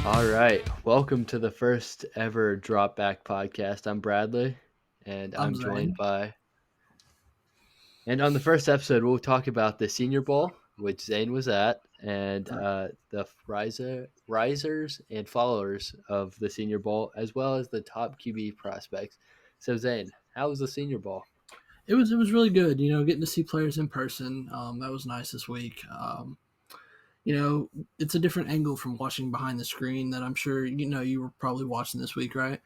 All right. Welcome to the first ever DropBack Podcast. I'm Bradley, and I'm I'm joined Zane. by. And on the first episode, we'll talk about the Senior Bowl, which Zane was at, and the risers and followers of the Senior Bowl, as well as the top QB prospects. So, Zane, how was the Senior Bowl? It was really good. Getting to see players in person. That was nice this week. It's a different angle from watching behind the screen that I'm sure you were probably watching this week, right?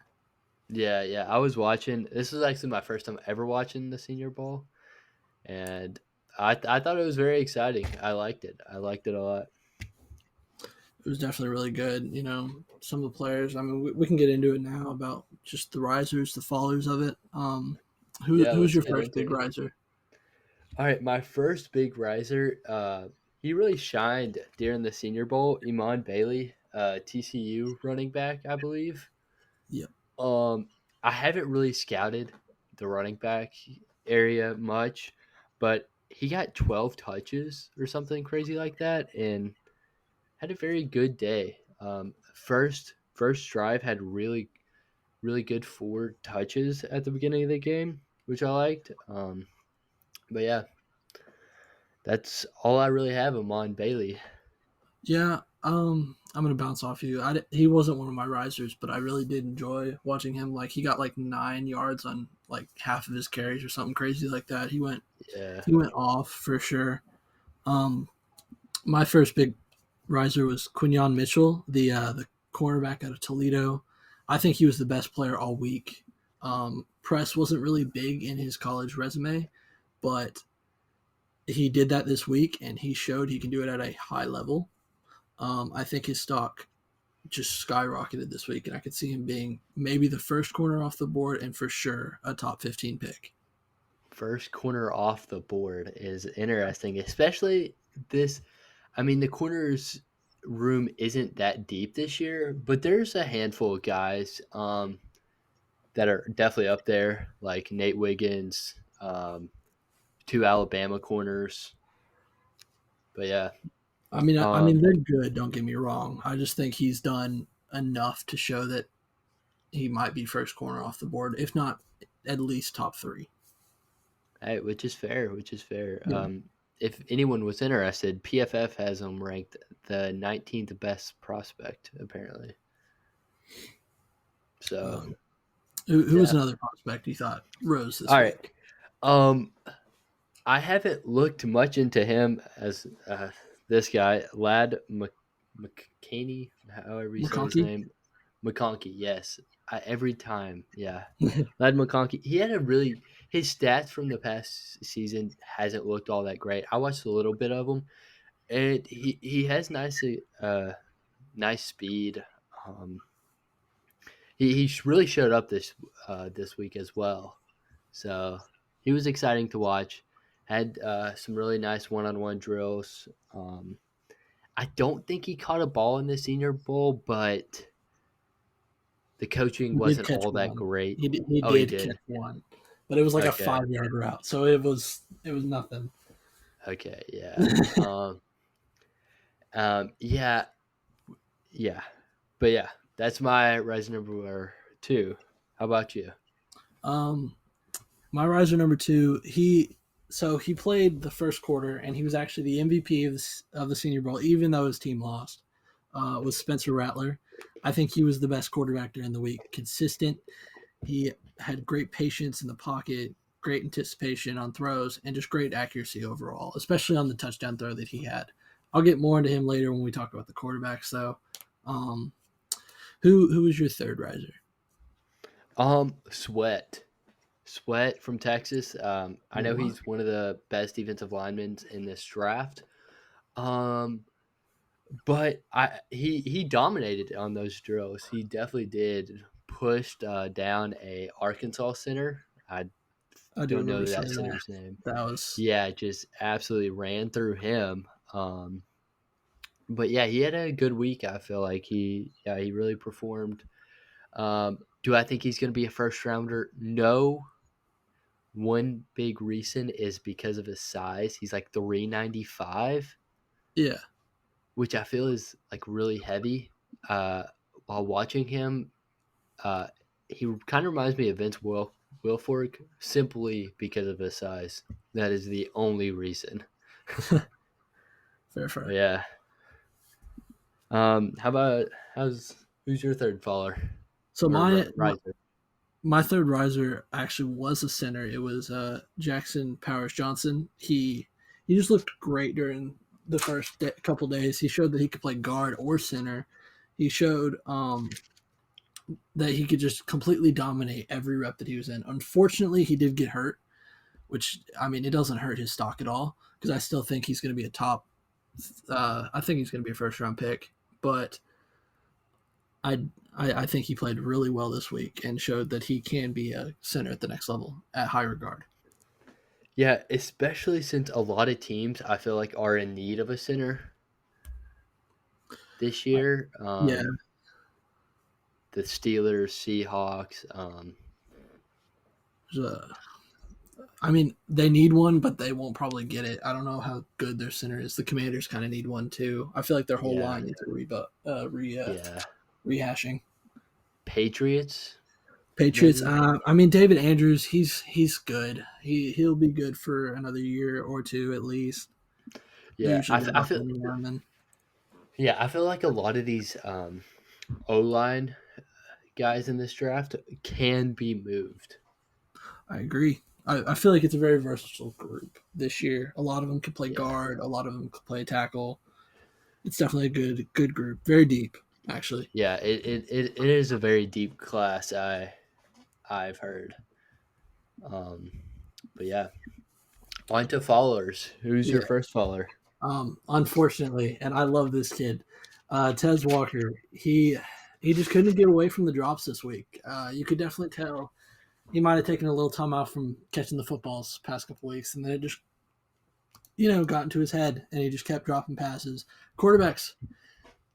Yeah. I was watching. This is actually my first time ever watching the Senior Bowl, and I thought it was very exciting. I liked it. I liked it a lot. It was definitely really good. Some of the players. I mean, we can get into it now about just the risers, the fallers of it. Who Yeah, who's let's your get first into big it. riser? All right, my first big riser, he really shined during the Senior Bowl. Iman Bailey, TCU running back, I believe. Yep. Um, I haven't really scouted the running back area much, but he got 12 touches or something crazy like that, and had a very good day. First drive had really good 4 touches at the beginning of the game, which I liked. But yeah, that's all I really have him on Bailey. Yeah. I'm gonna bounce off you. He wasn't one of my risers, but I really did enjoy watching him. Like he got like 9 yards on like half of his carries or something crazy like that. He went Yeah. he went off for sure. Um, my first big riser was Quinyon Mitchell, the cornerback out of Toledo. I think he was the best player all week. Press wasn't really big in his college resume, but he did that this week, and he showed he can do it at a high level. I think his stock just skyrocketed this week, and I could see him being maybe the first corner off the board and for sure a top 15 pick. First corner off the board is interesting, especially this. I mean, the corners room isn't that deep this year, but there's a handful of guys that are definitely up there, like Nate Wiggins, 2 Alabama corners. But yeah, I mean, um, they're good. Don't get me wrong. I just think he's done enough to show that he might be first corner off the board, if not at least top three. hey, which is fair. Which is fair. Yeah. If anyone was interested, PFF has him ranked the 19th best prospect, apparently. So Um, who was yeah. another prospect you thought rose this All right. week? Um, I haven't looked much into him as this guy, McCaney, however you say his McConkey? name. McConkey, yes. Every time, yeah. Lad McConkey. He had a really his stats from the past season hasn't looked all that great. I watched a little bit of him, and he has nice speed. Um, he really showed up this week as well. So he was exciting to watch. Had some really nice one-on-one drills. I don't think he caught a ball in the Senior Bowl, but the coaching He did wasn't catch all that one. great. He Oh, he did catch did. one, but it was like a Okay. 5 yard route, so it was nothing. Okay. Yeah. Yeah. Yeah. But yeah, that's my rise number 2. How about you? Um, my riser number two, he played the first quarter and he was actually the MVP of the Senior Bowl, even though his team lost. Was Spencer Rattler. I think he was the best quarterback during the week. Consistent. He had great patience in the pocket, great anticipation on throws, and just great accuracy overall, especially on the touchdown throw that he had. I'll get more into him later when we talk about the quarterbacks, though. Um, who was your third riser? Sweat from Texas. I know What? he's one of the best defensive linemen in this draft. Um, but he dominated on those drills. He definitely did. Pushed down a Arkansas center. I I do don't know remember that saying that. center's name. That was Yeah, just absolutely ran through him. But yeah, he had a good week. I feel like he really performed. Do I think he's going to be a first rounder? No. One big reason is because of his size. He's like 395, yeah. which I feel is like really heavy. while watching him, uh, he kind of reminds me of Vince Wilfork simply because of his size. That is the only reason. Fair. Yeah. How about who's your third faller So or my riser? my third riser actually was a center. It was Jackson Powers Johnson. He just looked great during the first couple days. He showed that he could play guard or center. He showed that he could just completely dominate every rep that he was in. Unfortunately, he did get hurt, which I mean, it doesn't hurt his stock at all because I still think he's going to be a top. I think he's going to be a first round pick, but I think he played really well this week and showed that he can be a center at the next level at high regard. Yeah, especially since a lot of teams I feel like are in need of a center this year. Yeah, The Steelers, Seahawks. I mean, they need one, but they won't probably get it. I don't know how good their center is. The Commanders kind of need one too. I feel like their whole Yeah, line needs a yeah. rehashing. Patriots. Patriots. Maybe? I mean, David Andrews. He's good. He'll be good for another year or two at least. They're Yeah, usually good I about feel. bringing linemen. Yeah, I feel like a lot of these O line guys in this draft can be moved. I agree. I feel like it's a very versatile group this year. A lot of them can play Yeah, guard. A lot of them can play tackle. It's definitely a good group. Very deep, actually. yeah. It is a very deep class. I've heard. Um, but yeah, on to followers. Who's your Yeah. first follower? Unfortunately, and I love this kid, Tez Walker. He just couldn't get away from the drops this week. You could definitely tell he might have taken a little time off from catching the footballs past couple weeks, and then it just got into his head, and he just kept dropping passes. Quarterbacks,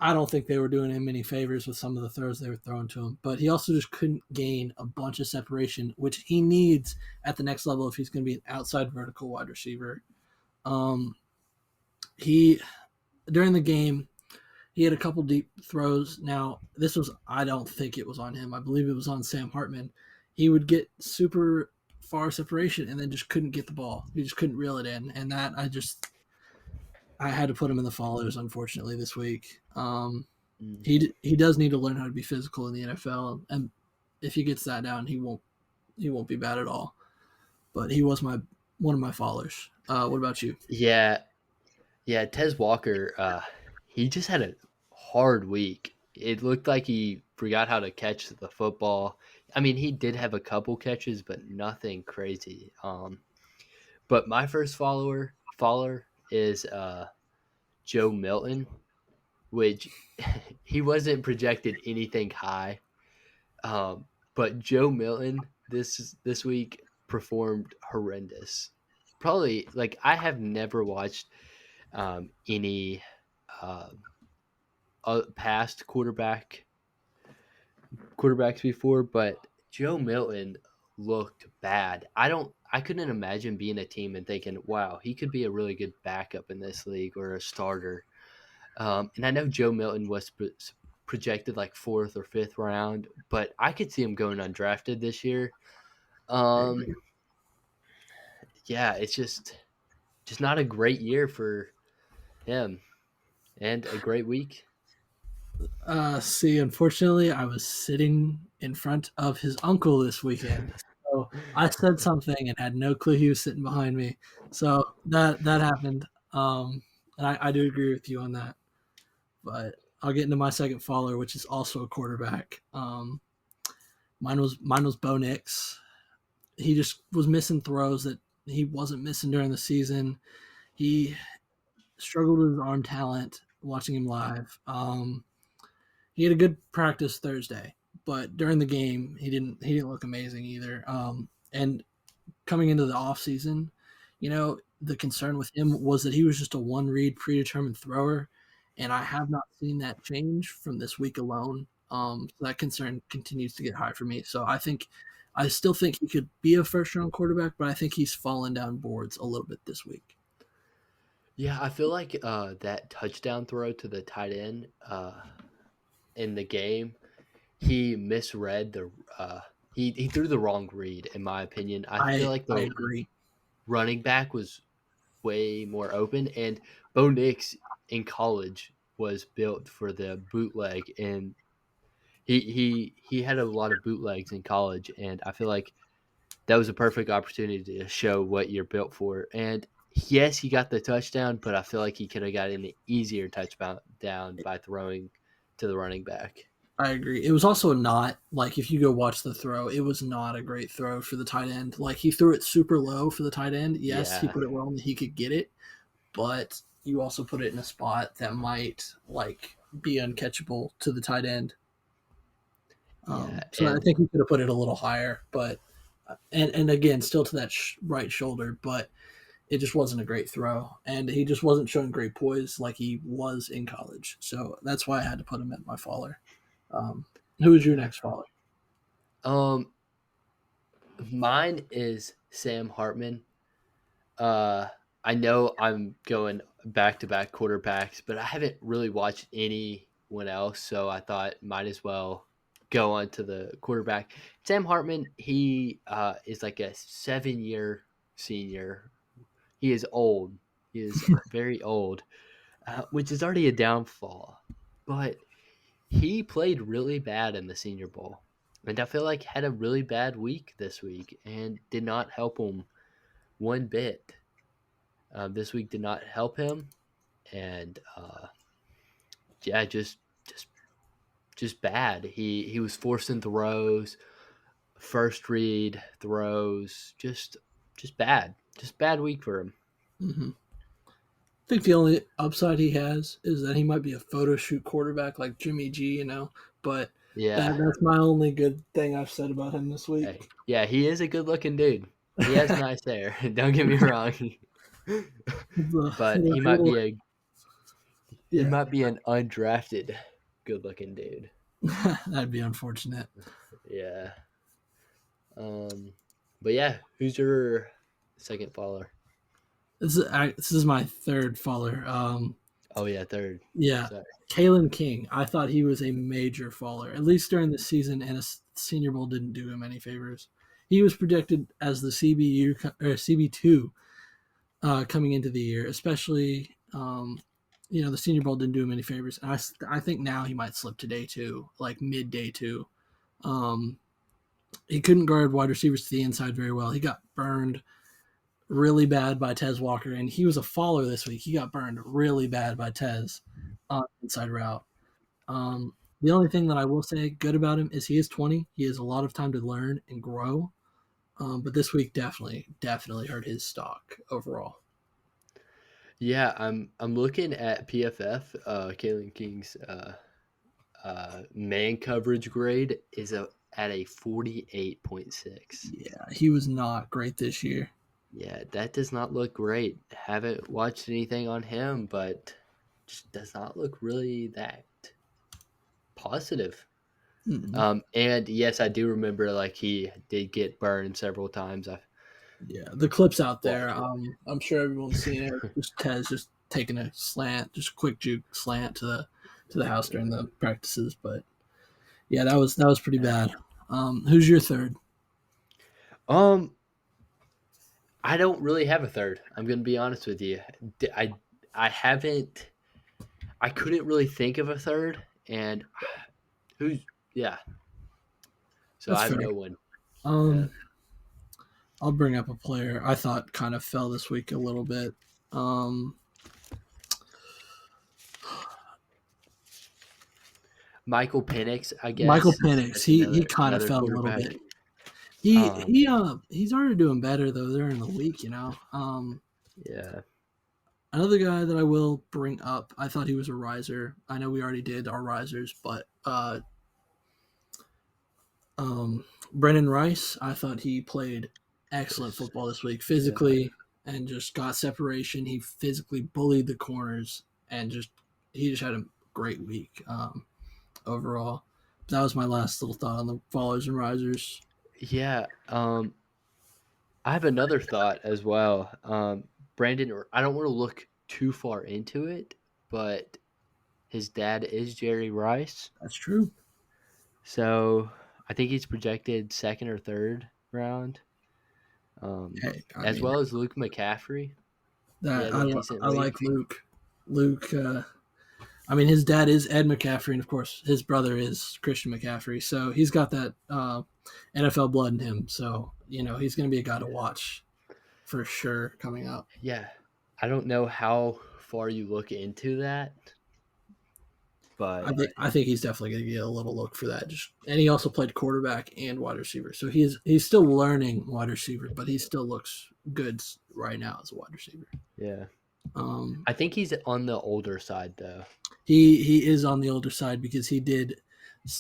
I don't think they were doing him any favors with some of the throws they were throwing to him, but he also just couldn't gain a bunch of separation, which he needs at the next level if he's going to be an outside vertical wide receiver. Um, he during the game, he had a couple deep throws. Now, I don't think it was on him. I believe it was on Sam Hartman. He would get super far separation and then just couldn't get the ball. He just couldn't reel it in. And that I had to put him in the followers, unfortunately, this week. Mm. He does need to learn how to be physical in the NFL. And if he gets that down, he won't be bad at all. But he was one of my followers. What about you? Yeah, yeah. Tez Walker. He just had a hard week. It looked like he forgot how to catch the football. I mean, he did have a couple catches, but nothing crazy. But my first follower is Joe Milton, which he wasn't projected anything high. But Joe Milton this week performed horrendous. Probably like I have never watched any uh, past quarterbacks before, but Joe Milton looked bad. I couldn't imagine being a team and thinking, wow, he could be a really good backup in this league or a starter. And I know Joe Milton was projected like fourth or fifth round, but I could see him going undrafted this year. I agree. Um, yeah, it's just not a great year for him, and a great week. See, unfortunately, I was sitting in front of his uncle this weekend. So I said something and had no clue he was sitting behind me. So that happened. And I do agree with you on that. But I'll get into my second follower, which is also a quarterback. Mine was Bo Nix. He just was missing throws that he wasn't missing during the season. He struggled with his arm talent watching him live. He had a good practice Thursday, but during the game he didn't look amazing either. And coming into the off season, the concern with him was that he was just a one read predetermined thrower, and I have not seen that change from this week alone. So that concern continues to get high for me. So I still think he could be a first round quarterback, but I think he's fallen down boards a little bit this week. Yeah, I feel like that touchdown throw to the tight end in the game, he misread the he threw the wrong read, in my opinion. I feel like I the agree. running back was way more open, and Bo Nix in college was built for the bootleg, and he had a lot of bootlegs in college, and I feel like that was a perfect opportunity to show what you're built for. And yes, he got the touchdown, but I feel like he could have gotten an easier touchdown down by throwing to the running back. I agree. It was also not like if you go watch the throw, it was not a great throw for the tight end. Like he threw it super low for the tight end. Yes, he Yeah, put it where only he could get it, but you also put it in a spot that might like be uncatchable to the tight end. yeah, So I and think he could have put it a little higher, but and again, still to that right shoulder, but it just wasn't a great throw, and he just wasn't showing great poise like he was in college. So that's why I had to put him at my faller. Um, who is your yeah. next faller? Um, mine is Sam Hartman. Uh, I know I'm going back to back quarterbacks, but I haven't really watched anyone else, so I thought might as well go on to the quarterback. Sam Hartman, he is like a 7 year senior. He is old. He is very old, which is already a downfall. But he played really bad in the Senior Bowl, and I feel like had a really bad week this week and did not help him one bit. This week did not help him, and yeah, just just bad. He was forcing throws, first read throws, just bad, just bad week for him. Mm-hmm. I think the only upside he has is that he might be a photo shoot quarterback like Jimmy G, But Yeah, that's my only good thing I've said about him this week. hey, yeah, he is a good looking dude. He has nice hair. Don't get me wrong, but he Yeah, might be an undrafted good looking dude. that'd be unfortunate. Yeah. Um, but yeah, who's your second follower? This is my third faller. Oh yeah, third. Yeah, Sorry. Kalen King. I thought he was a major faller, at least during the season, and a Senior Bowl didn't do him any favors. He was projected as the CBU or CB2 coming into the year, especially the Senior Bowl didn't do him any favors. And I think now he might slip to day two, like mid day two. Um, he couldn't guard wide receivers to the inside very well. He got burned really bad by Tez Walker, and he was a faller this week. He got burned really bad by Tez on inside route. The only thing that I will say good about him is he is 20. He has a lot of time to learn and grow. But this week definitely hurt his stock overall. Yeah, I'm looking at PFF. Kalen King's man coverage grade is at a 48.6. Yeah, he was not great this year. Yeah, that does not look great. Haven't watched anything on him, but just does not look really that positive. Mm-hmm. And yes, I do remember like he did get burned several times. I Yeah, the clips out there. watched it. I'm sure everyone's seen it. Just Tez just taking a slant, just a quick juke slant to the house during the practices. But yeah, that was pretty bad. Who's your third? Um, I don't really have a third. I'm gonna be honest with you. I haven't. I couldn't really think of a third, and who's yeah. So That's I have fair. no one. Yeah. Um, I'll bring up a player I thought kind of fell this week a little bit. Um, Michael Penix, I Michael guess. Penix. That's He kind of another fell a little quarterback. bit. He Um, he he started doing better though during the week. yeah, Another guy that I will bring up. I thought he was a riser. I know we already did our risers, but Brennan Rice. I thought he played excellent football this week, yeah, physically and just got separation. He physically bullied the corners and he just had a great week overall. That was my last little thought on the fallers and risers. yeah. I have another thought as well. Brandon, I don't want to look too far into it, but his dad is Jerry Rice. That's true. So I think he's projected second or third round. Hey, I As mean well as Luke McCaffrey. He that had a decent I week. like Luke. Luke. I mean, his dad is Ed McCaffrey, and of course, his brother is Christian McCaffrey. So he's got that NFL blood in him. So he's going to be a guy to watch for sure coming up. Yeah. I don't know how far you look into that, but I think he's definitely going to get a little look for that. And he also played quarterback and wide receiver, so he's still learning wide receiver, but he still looks good right now as a wide receiver. yeah. I think he's on the older side though. He is on the older side because he did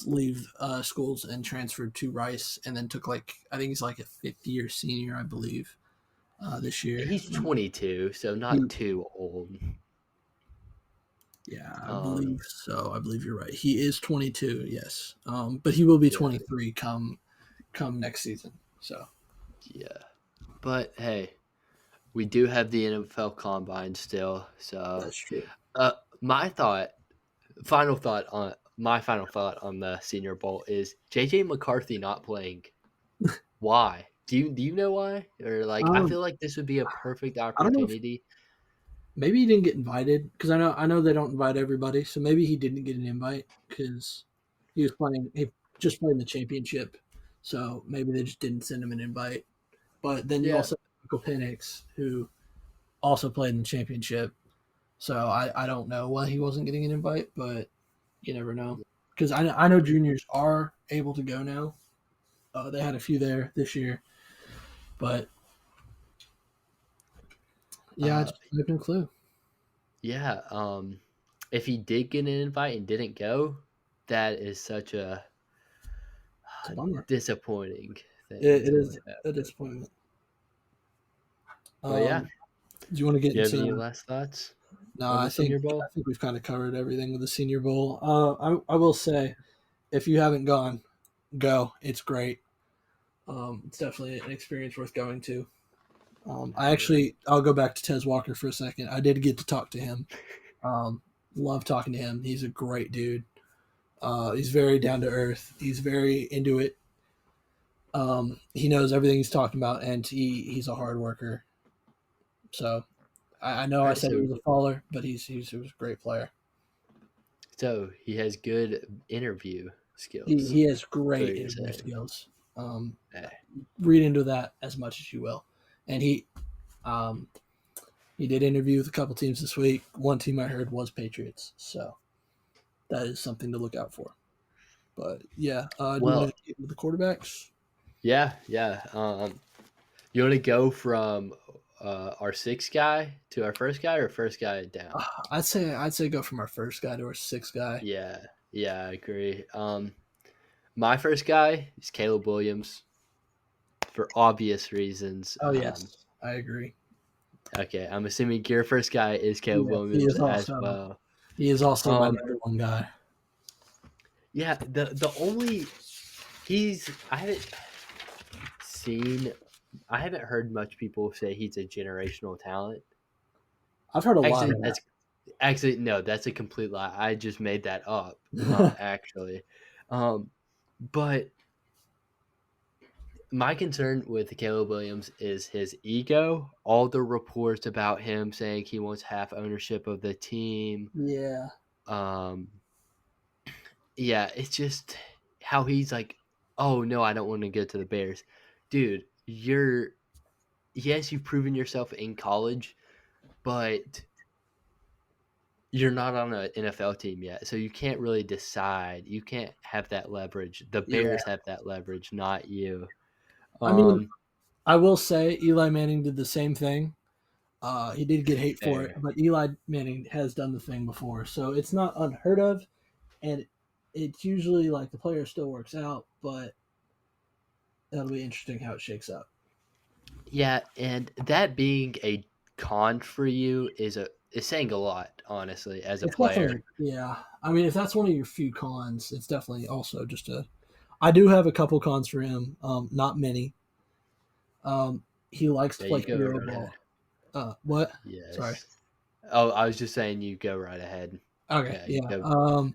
leave schools and transferred to Rice, and then took I think he's like a fifth year senior, I believe, this year. He's 22, so not too old. Yeah, I believe so. I believe you're right. He is 22, yes, but he will be 23 come next season. So yeah, but hey, we do have the NFL Combine still. So that's true. My final thought on the Senior Bowl is JJ McCarthy not playing. Why? Do you know why? Or I feel like this would be a perfect opportunity. Maybe he didn't get invited because I know they don't invite everybody, so maybe he didn't get an invite because he just played in the championship, so maybe they just didn't send him an invite. But then you also have Michael Penix, who also played in the championship, so I don't know why he wasn't getting an invite, but you never know because I know juniors are able to go now. They had a few there this year, but. Yeah, I just have no clue. Yeah, if he did get an invite and didn't go, that is such a disappointing thing. It is a disappointment. But yeah, do you want to get into any last thoughts? No, I think we've kind of covered everything with the Senior Bowl. I will say, if you haven't gone, go. It's great. It's definitely an experience worth going to. I'll go back to Tez Walker for a second. I did get to talk to him. Love talking to him. He's a great dude. He's very down to earth. He's very into it. He knows everything he's talking about, and he's a hard worker. So I know I said he was a faller, but he was a great player. So he has good interview skills. He has great interview skills. Read into that as much as you will. And he did interview with a couple teams this week. One team I heard was Patriots, so that is something to look out for. But yeah, do you want to get with the quarterbacks? Yeah. You want to go from our sixth guy to our first guy, or first guy down? I'd say go from our first guy to our sixth guy. Yeah, I agree. My first guy is Caleb Williams, for obvious reasons. Oh yes, I agree. Okay, I'm assuming your first guy is Caleb Williams as well. He is also my number one guy. Yeah, the only I haven't heard much people say he's a generational talent. I've heard a lot of that. Actually, no, that's a complete lie. I just made that up, actually. But my concern with Caleb Williams is his ego. All the reports about him saying he wants half ownership of the team. Yeah. Yeah, it's just how he's like, oh no, I don't want to go to the Bears. Dude, you've proven yourself in college, but you're not on an NFL team yet. So you can't really decide. You can't have that leverage. The Bears have that leverage, not you. I mean, I will say Eli Manning did the same thing. He did get hate for it, but Eli Manning has done the thing before. So it's not unheard of, and it's usually the player still works out, but that'll be interesting how it shakes up. Yeah, and that being a con for you is saying a lot, honestly, as a player. Yeah. I mean, if that's one of your few cons, it's definitely also just I do have a couple cons for him, not many. He likes to play hero ball. What? Yes. Sorry. Oh, I was just saying you go right ahead. Okay, Yeah, you yeah. go.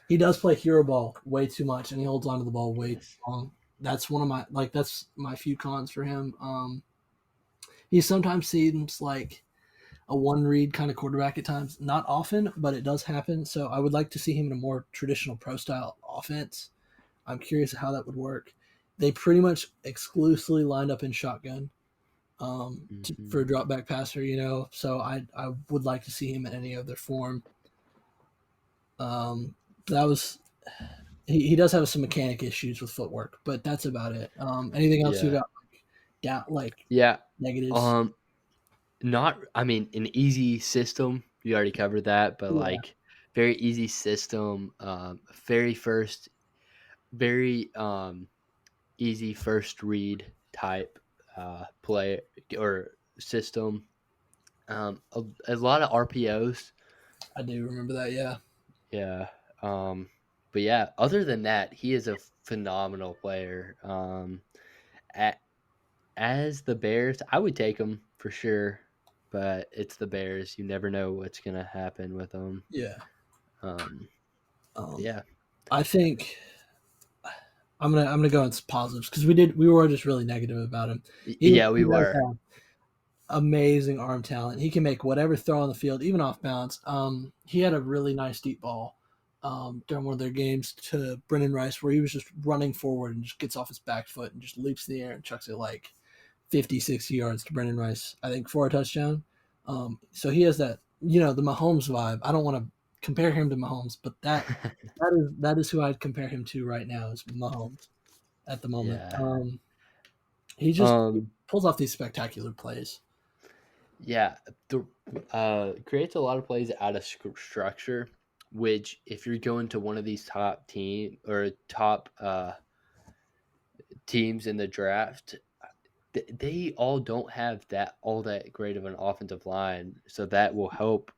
He does play hero ball way too much, and he holds onto the ball way too Yes. long. That's one of my that's my few cons for him. He sometimes seems like a one read kind of quarterback at times. Not often, but it does happen. So I would like to see him in a more traditional pro style offense. I'm curious how that would work. They pretty much exclusively lined up in shotgun for Hmm. a drop back passer, So I would like to see him in any other form. That was he does have some mechanic issues with footwork, but that's about it. Anything else you Yeah. got down like Yeah. negatives? Um, not. I mean, an easy system. You already covered that, but Yeah, like very easy system. Very first, very easy first read type play or system. A lot of RPOs. I do remember that. Yeah, Yeah. But yeah, other than that, he is a phenomenal player. A As the Bears, I would take him for sure, but it's the Bears. You never know what's gonna happen with them. yeah. Um, Um, yeah, I think I'm gonna go into positives because we were just really negative about him. Yeah, He we does were. have amazing arm talent. He can make whatever throw on the field, even off bounds. He had a really nice deep ball during one of their games to Brennan Rice where he was just running forward and just gets off his back foot and just leaps in the air and chucks it like 50, 60 yards to Brennan Rice, I think, for a touchdown. So he has that, the Mahomes vibe. I don't want to compare him to Mahomes, but that is who I'd compare him to right now is Mahomes at the moment. Yeah. He Um, pulls off these spectacular plays. yeah. The creates a lot of plays out of structure, which if you're going to one of these top team or top teams in the draft, they all don't have that all that great of an offensive line, so that will help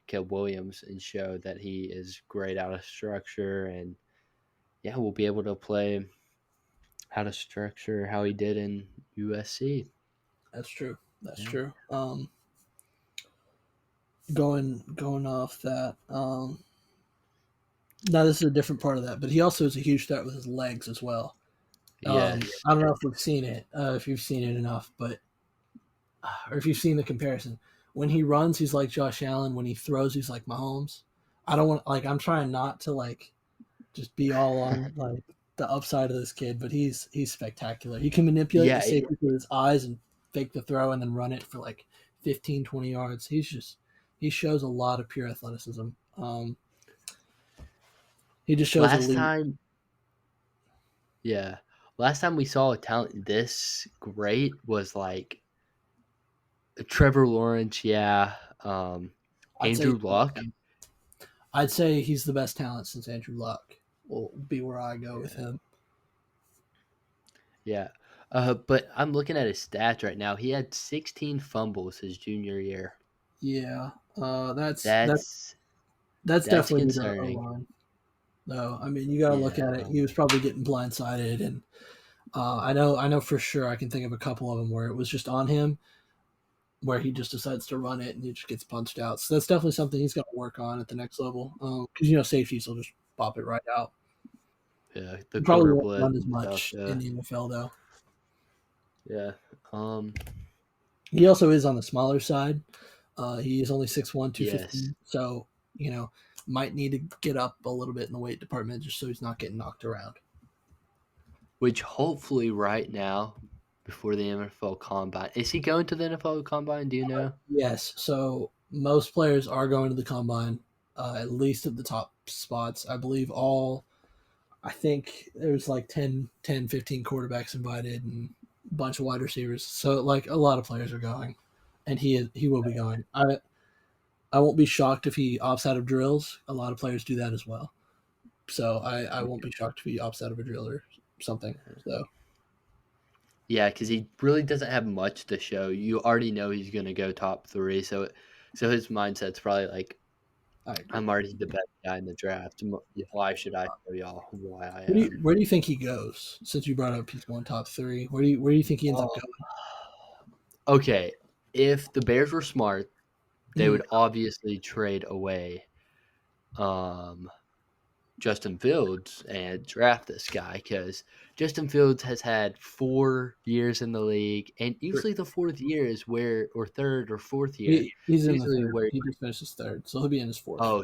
Caleb Williams and show that he is great out of structure, and yeah, we'll be able to play out of structure how he did in USC. That's true. That's Yeah. true. Going off that. Now this is a different part of that, but he also is a huge threat with his legs as well. Yes. I don't know if we've seen it, if you've seen it enough, but or if you've seen the comparison. When he runs, he's like Josh Allen. When he throws, he's like Mahomes. I don't want like I'm trying not to like just be all on like the upside of this kid, but he's spectacular. He can manipulate the Yeah. safety with his eyes and fake the throw and then run it for like 15, 20 yards. He shows a lot of pure athleticism. He just shows Last elite. time, yeah. Last time we saw a talent this great was like Trevor Lawrence, yeah. I'd say Andrew Luck. I'd say he's the best talent since Andrew Luck. Will be where I go with Yeah. him. Yeah. But I'm looking at his stats right now. He had 16 fumbles his junior year. Yeah, that's That's that's that's definitely the O concerning. line. Though I mean, you got to look Yeah. at it. He was probably getting blindsided, and I know for sure. I can think of a couple of them where it was just on him, where he just decides to run it and he just gets punched out. So that's definitely something he's got to work on at the next level. Because safeties will just pop it right out. Yeah. The He probably quarter won't blitz run as and stuff. much in Yeah. the NFL though. Yeah. Um. He also is on the smaller side. He is only 6'1", Yes. 215. So might need to get up a little bit in the weight department just so he's not getting knocked around. Which hopefully right now, before the NFL Combine, is he going to the NFL Combine? Do you know? Yes. So most players are going to the combine, at least at the top spots. I believe all. I think there's like 10, 15 quarterbacks invited and a bunch of wide receivers. So like a lot of players are going, and he will be going. I won't be shocked if he opts out of drills. A lot of players do that as well. So I won't be shocked if he opts out of a drill or something. So Yeah, because he really doesn't have much to show. You already know he's going to go top three, so his mindset's probably like, I agree. I'm already the best guy in the draft. Why should I show y'all why I Where do you, am? where do you think he goes? Since you brought up he's going top three, where do you think he ends up Oh. Okay, if the Bears were smart, they going? would obviously trade away Justin Fields and draft this guy because Justin Fields has had 4 years in the league, and usually the fourth year is where, or third or fourth year, He's is in the usually third. where. He just finished his third, so he'll be in his fourth. Oh,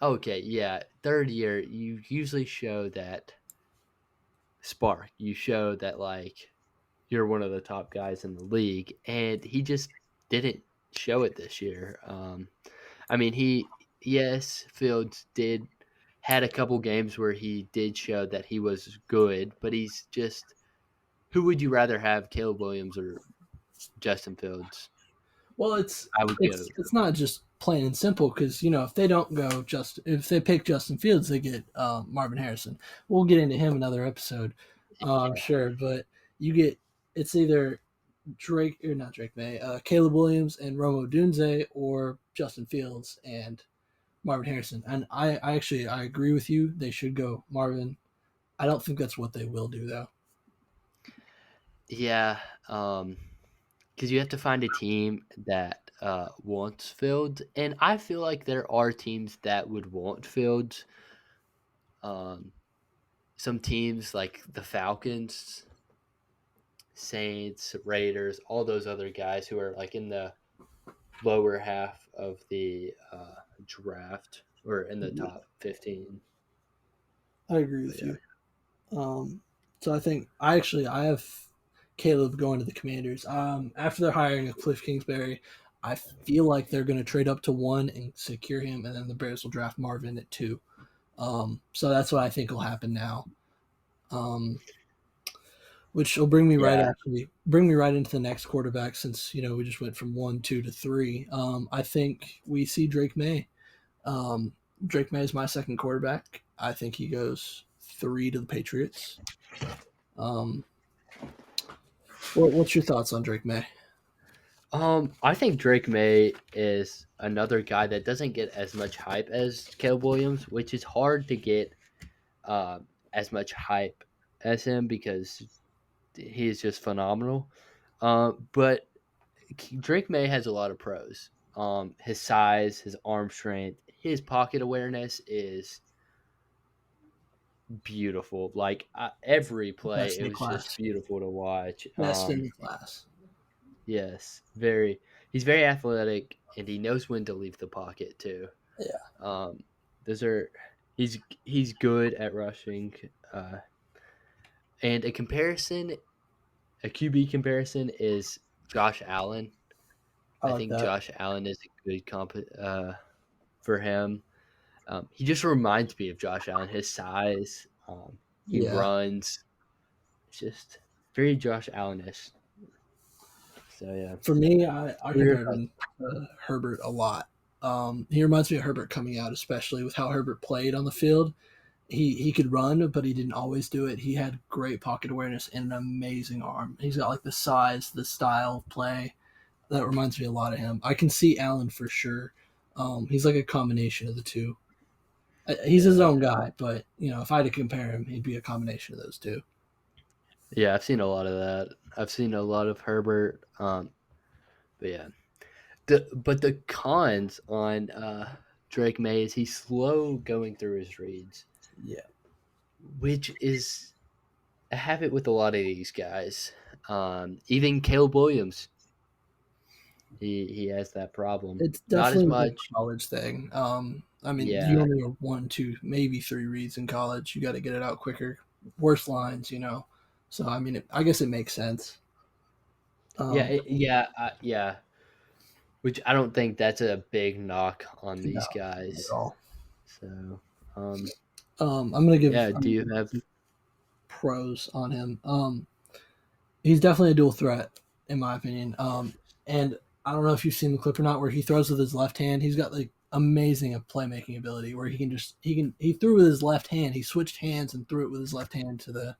okay, yeah, third year. You usually show that spark. You show that like you're one of the top guys in the league, and he just didn't show it this year. I mean, yes, Fields did had a couple games where he did show that he was good, but he's just who would you rather have, Caleb Williams or Justin Fields? Well, I would go. it's not just plain and simple because if they don't go if they pick Justin Fields, they get Marvin Harrison. We'll get into him another episode, I'm sure. But you get it's either Drake or not Drake May, Caleb Williams and Rome Odunze, or Justin Fields and Marvin Harrison. And I agree with you. They should go Marvin. I don't think that's what they will do though. Yeah, because you have to find a team that wants Fields, and I feel like there are teams that would want Fields. Some teams like the Falcons, Saints, Raiders, all those other guys who are like in the lower half of the draft or in the top 15. I agree with you. So I think I have Caleb going to the Commanders. After they're hiring of Cliff Kingsbury, I feel like they're going to trade up to 1 and secure him, and then the Bears will draft Marvin at 2. So that's what I think will happen now. Which will bring me right into the next quarterback, since we just went from 1, 2 to 3. I think we see Drake May. Drake May is my second quarterback. I think he goes 3 to the Patriots. What's your thoughts on Drake May? I think Drake May is another guy that doesn't get as much hype as Caleb Williams, which is hard to get as much hype as him because he is just phenomenal. But Drake May has a lot of pros. His size, his arm strength, his pocket awareness is beautiful. Like every play, it was just beautiful to watch. Best in the class. Yes, he's very athletic, and he knows when to leave the pocket too. Yeah. He's good at rushing. And a QB comparison is Josh Allen. I think Josh Allen is a good comp for him. He just reminds me of Josh Allen. His size, he runs. It's just very Josh Allen-ish. So yeah. For me, I compare him to Herbert a lot. He reminds me of Herbert coming out, especially with how Herbert played on the field. He could run, but he didn't always do it. He had great pocket awareness and an amazing arm. He's got like the size, the style of play that reminds me a lot of him. I can see Allen for sure. He's like a combination of the two. He's his own guy, but if I had to compare him, he'd be a combination of those two. Yeah, I've seen a lot of that. I've seen a lot of Herbert. But yeah, the cons on Drake May is he's slow going through his reads. Yeah, which is a habit with a lot of these guys. Even Caleb Williams, he has that problem. It's definitely not as much a college thing. I mean, Yeah. you only have 1, 2, maybe 3 reads in college. You got to get it out quicker. Worse lines, So I mean, I guess it makes sense. Yeah. Which I don't think that's a big knock on these guys. At all. So, I'm gonna give. Yeah. Do you have pros on him? He's definitely a dual threat, in my opinion. And I don't know if you've seen the clip or not, where he throws with his left hand. He's got like amazing playmaking ability, where he threw with his left hand. He switched hands and threw it with his left hand to the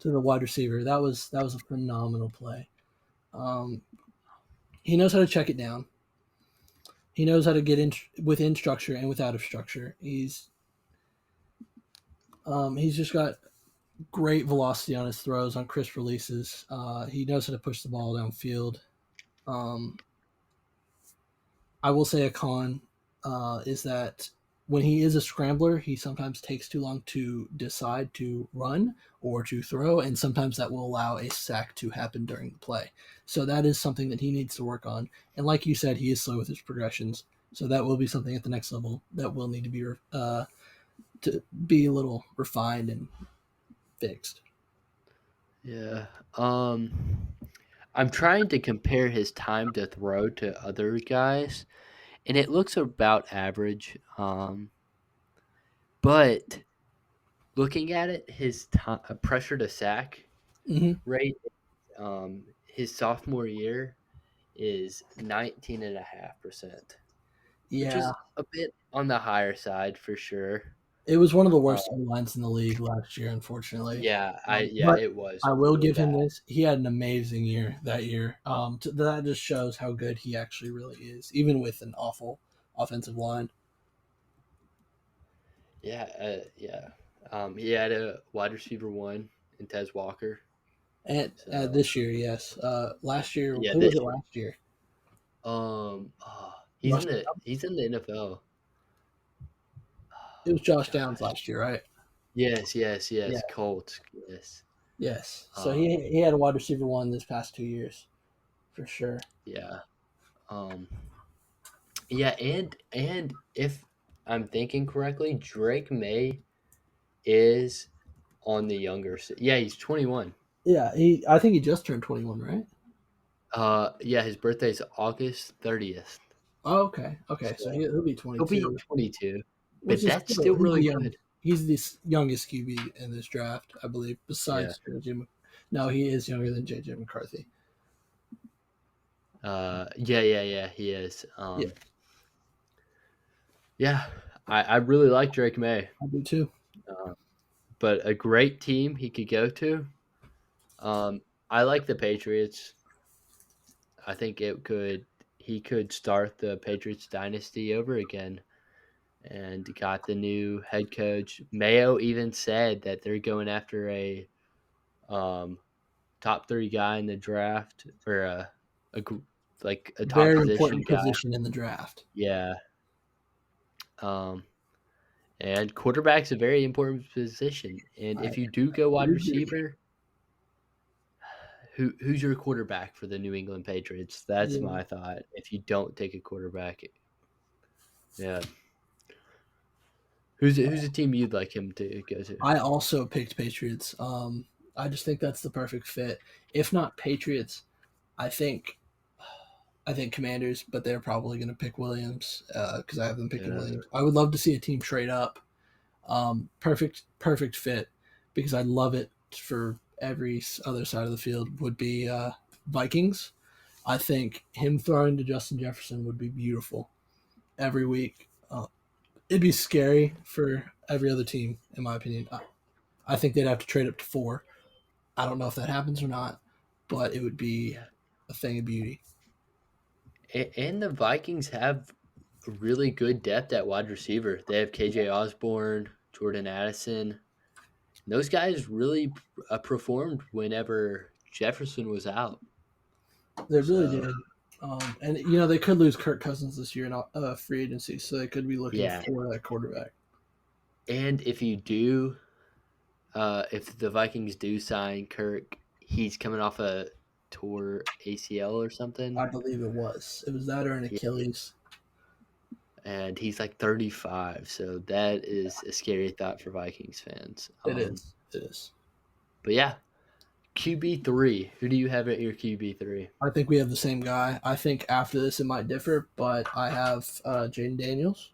wide receiver. That was a phenomenal play. He knows how to check it down. He knows how to get in within structure and without of structure. He's just got great velocity on his throws, on crisp releases. He knows how to push the ball downfield. I will say a con is that when he is a scrambler, he sometimes takes too long to decide to run or to throw, and sometimes that will allow a sack to happen during the play. So that is something that he needs to work on. And like you said, he is slow with his progressions. So that will be something at the next level that will need to be a little refined and fixed. Yeah. I'm trying to compare his time to throw to other guys, and it looks about average. But looking at it, his pressure to sack Mm-hmm. rate, his sophomore year is 19.5%, which Yeah, is a bit on the higher side for sure. it was one of the Uh, worst lines in the league last year, unfortunately. yeah, But it was I will really give him bad. this. He had an amazing year that year. That just shows how good he actually really is, even with an awful offensive line. Yeah, yeah. He had a wide receiver one in Tez Walker. And So this year, yes. Last year, yeah, who was this it last year? Josh, he's in the NFL. it was Josh Downs Gosh, last year, right? yes, Yeah. Colts, yes. Yes. So Um, he had a wide receiver one this past 2 years for sure. yeah, um, yeah, and if I'm thinking correctly, Drake May is on the younger. Yeah, he's 21. Yeah, I think he just turned 21, right? Yeah, his birthday's August 30th, Oh, okay. Okay, so so he'll be he'll be 22, 22. which But is that's still he's really young. good. He's the youngest QB in this draft, I believe, Yeah. besides JJ. No, he is younger than JJ McCarthy. Yeah, he is. Yeah, Yeah, I really like Drake May, I do too. uh, but a great team he could go to. Um, I like the Patriots. I think he could start the Patriots dynasty over again, and got the new head coach. Mayo even said that they're going after a um, top three guy in the draft, or a like a top Very position important guy. position in the draft. Yeah. Um, And quarterback's a very important position. And I if you do go wide agree. receiver, who's your quarterback for the New England Patriots? That's Yeah. my thought. If you don't take a quarterback, yeah, who's a team you'd like him to go to? I also picked Patriots. I just think that's the perfect fit. If not Patriots, I think Commanders, but they're probably going to pick Williams because I have them picking Yeah, Williams. I would love to see a team trade up. Perfect fit because I'd love it for every other side of the field would be Vikings. I think him throwing to Justin Jefferson would be beautiful every week. It'd be scary for every other team, in my opinion. I think they'd have to trade up to 4. I don't know if that happens or not, but it would be yeah. a thing of beauty. And the Vikings have really good depth at wide receiver. They have KJ Osborne, Jordan Addison. Those guys really performed whenever Jefferson was out. They really So did. And they could lose Kirk Cousins this year in free agency, so they could be looking yeah, for that quarterback. and if the Vikings do sign Kirk, he's coming off a tour ACL or something. I believe it was. It was that or an Yeah, Achilles. and he's like 35, so that is a scary thought for Vikings fans. It is. It is. But yeah, QB3. Who do you have at your QB3? I think we have the same guy. I think after this it might differ, but I have Jaden Daniels.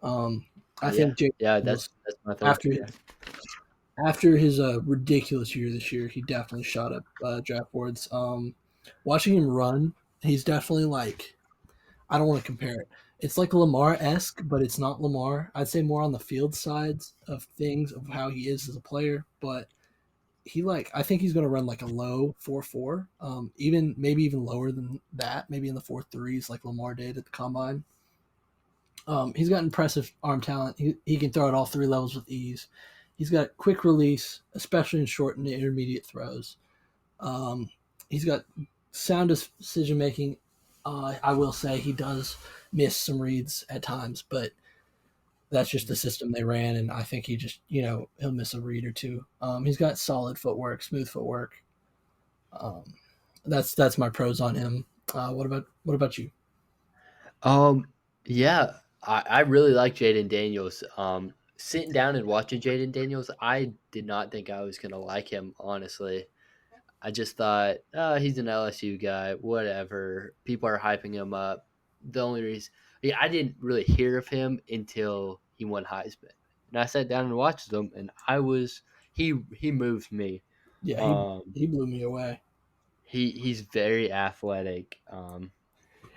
I Yeah, think Jaden yeah, Daniels that's my third. after Yeah, after his ridiculous year this year, he definitely shot up draft boards. Watching him run, he's definitely like I don't want to compare it. It's like Lamar esque, but it's not Lamar. I'd say more on the field sides of things of how he is as a player. But I think he's going to run like a low 4.4, even maybe even lower than that, maybe in the 4.3s like Lamar did at the combine. He's got impressive arm talent. He can throw at all 3 levels with ease. He's got quick release, especially in short and intermediate throws. He's got sound decision making. I will say he does miss some reads at times, but that's just the system they ran, and I think he just he'll miss a read or two. He's got solid footwork, smooth footwork. That's my pros on him. What about you? Yeah, I really like Jaden Daniels. Sitting down and watching Jaden Daniels, I did not think I was gonna like him, honestly. I just thought, oh, he's an LSU guy, whatever. People are hyping him up. The only reason, yeah, I didn't really hear of him until he won Heisman, and I sat down and watched him, and he moved me. Yeah, he Um, he blew me away. he's very athletic.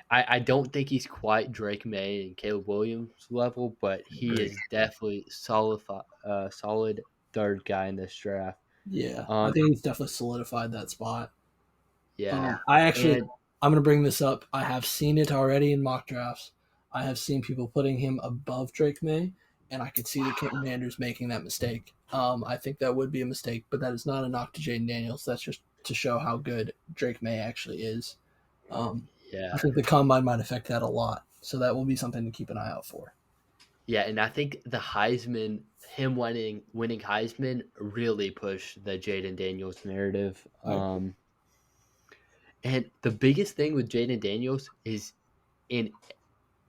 I don't think he's quite Drake May and Caleb Williams level, but he Agreed. is definitely solid third guy in this draft. Yeah, I Um, think he's definitely solidified that spot. yeah, I'm and going to bring this up. I have seen it already in mock drafts. I have seen people putting him above Drake May, and I could see the Commanders making that mistake. I think that would be a mistake, but that is not a knock to Jaden Daniels. That's just to show how good Drake May actually is. I yeah, think the combine might affect that a lot, so that will be something to keep an eye out for. yeah, and I think the Heisman, him winning Heisman, really pushed the Jaden Daniels narrative. I agree. And the biggest thing with Jaden Daniels is in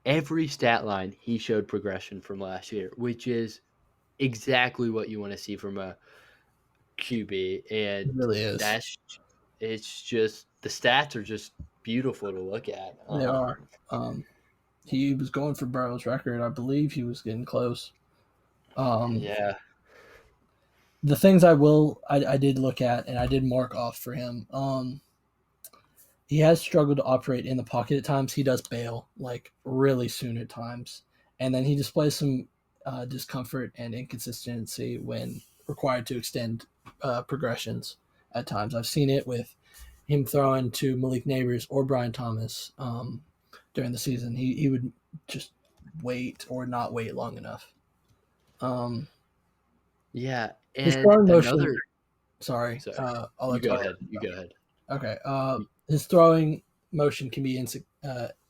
every stat line he showed progression from last year, which is exactly what you want to see from a QB, It and really is. it's just the stats are just beautiful to look at. They are. He was going for Burrow's record. I believe he was getting close. Um, Yeah, the things I did look at and I did mark off for him. He has struggled to operate in the pocket at times. He does bail like really soon at times, and then he displays some discomfort and inconsistency when required to extend progressions at times. I've seen it with him throwing to Malik Neighbors or Brian Thomas during the season. He would just wait or not wait long enough. Um, yeah, his and throwing motion. another. Sorry, Sorry, I'll you let go you. ahead. You go ahead. Okay. His throwing motion can be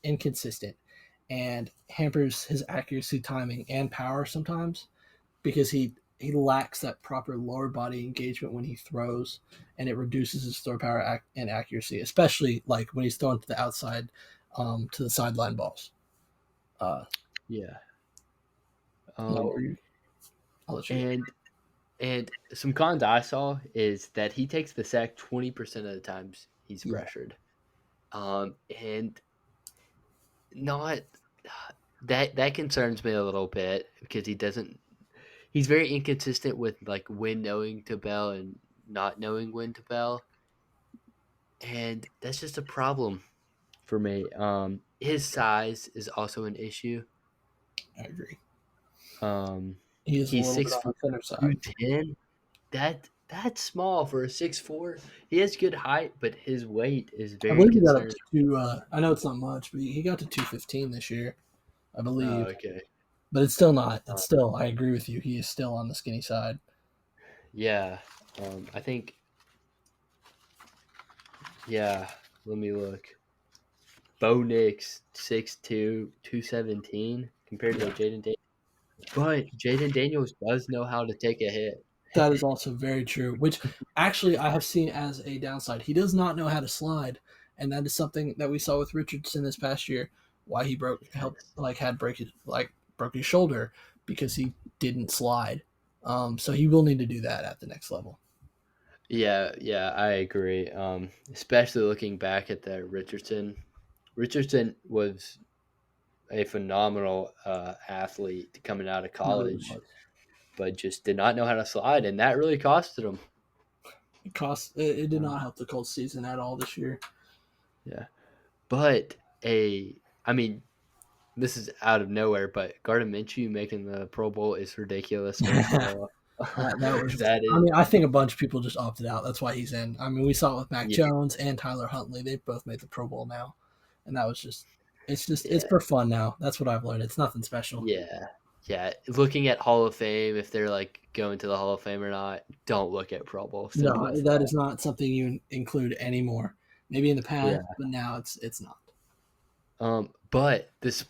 inconsistent and hampers his accuracy, timing, and power sometimes because he lacks that proper lower body engagement when he throws, and it reduces his throw power and accuracy, especially like when he's throwing to the outside, to the sideline balls. Uh, Yeah. no, I'll let you. And some cons I saw is that he takes the sack 20% of the times he's Yeah, pressured. And not that concerns me a little bit because he's very inconsistent with like when knowing to bail and not knowing when to bail. And that's just a problem for me. His size is also an issue. I agree. Um, He is a he's little bit six on four, the thinner side. 210. That's small for a 6'4". He has good height, but his weight is I very believe he got up concerning. to two. I know it's not much, but he got to 215 this year, I Oh, believe. okay. But it's still not. Uh, It's still. I agree with you. He is still on the skinny side. yeah. I think. Yeah. Let me look. Bo Nix 6'2", 217 compared to Yeah, Jaden Daniels. But Jaden Daniels does know how to take a hit. that is also very true. Which actually I have seen as a downside. He does not know how to slide, and that is something that we saw with Richardson this past year. Why he broke his shoulder because he didn't slide. So he will need to do that at the next level. Yeah, I agree. Especially looking back at the Richardson. Richardson was a phenomenal athlete coming out of He really college, was. but just did not know how to slide, and that really costed him. It did Uh, not help the Colts season at all this year. yeah, but I mean, this is out of nowhere, but Gardner Minshew making the Pro Bowl is ridiculous. First of all, That was. that I is, mean, I think a bunch of people just opted out. That's why he's in. I mean, we saw it with Mac yeah, Jones and Tyler Huntley. They both made the Pro Bowl now, and that was just. It's yeah, for fun now. That's what I've learned. It's nothing special. yeah, yeah. Looking at Hall of Fame, if they're like going to the Hall of Fame or not, don't look at Pro Bowl. Simple No, as that that. is not something you include anymore. Maybe in the Yeah. past, but now it's not. But this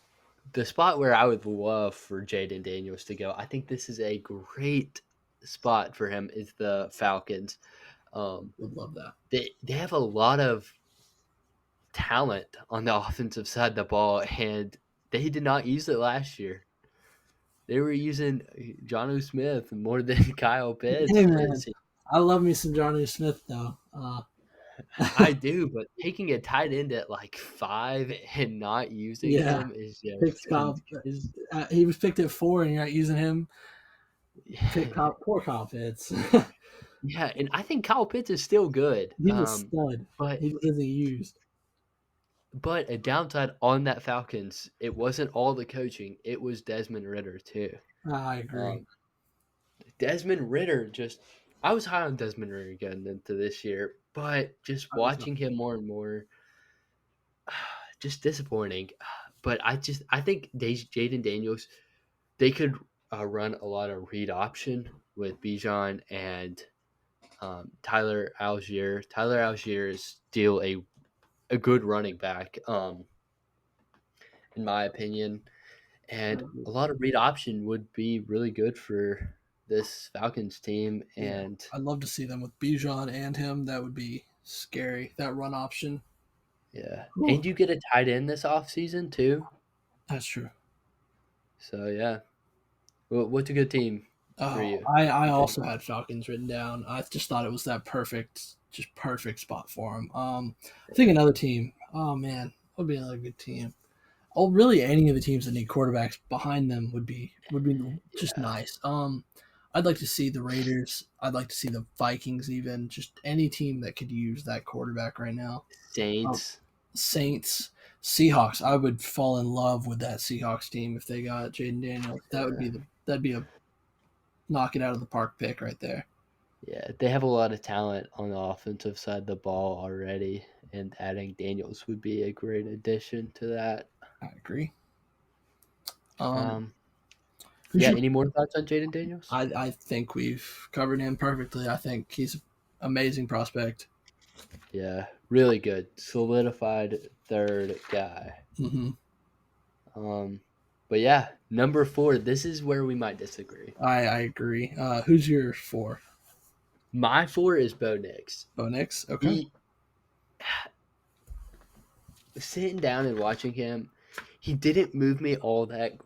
the spot where I would love for Jaden Daniels to go, I think this is a great spot for him, is the Falcons. Would love that. They have a lot of talent on the offensive side of the ball, and they did not use it last year. They were using Jonnu Smith more than Kyle Pitts. Hey man, I love me some Johnny Smith though. I do, but taking a tight end at like 5 and not using Yeah, him is picked just Kyle. He was picked at 4, and you're not using him. Pick poor Kyle Pitts. yeah, and I think Kyle Pitts is still good. He's a stud. But He isn't used. a downside on that Falcons, it wasn't all the coaching; it was Desmond Ritter too. I agree. Desmond Ritter I was high on Desmond Ritter going into this year, but just watching him more and more, just disappointing. But I think Jaden Daniels, they could run a lot of read option with Bijan and Tyler Algier. Tyler Algier is still a good running back, in my opinion. And a lot of read option would be really good for this Falcons team. And I'd love to see them with Bijan and him. That would be scary. That run option. yeah. And you get a tight end this offseason too. That's true. So yeah. What's a good team for you? I also had Falcons written down. I just thought it was that perfect spot for him. I think another team. Oh man, would be another good team. Oh, really? Any of the teams that need quarterbacks behind them would be just nice. I'd like to see the Raiders. I'd like to see the Vikings. Even just any team that could use that quarterback right now. Saints, Seahawks. I would fall in love with that Seahawks team if they got Jaden Daniels. That'd be a knock it out of the park pick right there. Yeah, they have a lot of talent on the offensive side of the ball already, and adding Daniels would be a great addition to that. I agree. Any more thoughts on Jaden Daniels? I think we've covered him perfectly. I think he's an amazing prospect. Yeah, really good. Solidified third guy. Mm-hmm. But yeah, number 4, this is where we might disagree. I agree. Who's your 4? My 4 is Bo Nix. Bo Nix? Okay. Sitting down and watching him, he didn't move me all that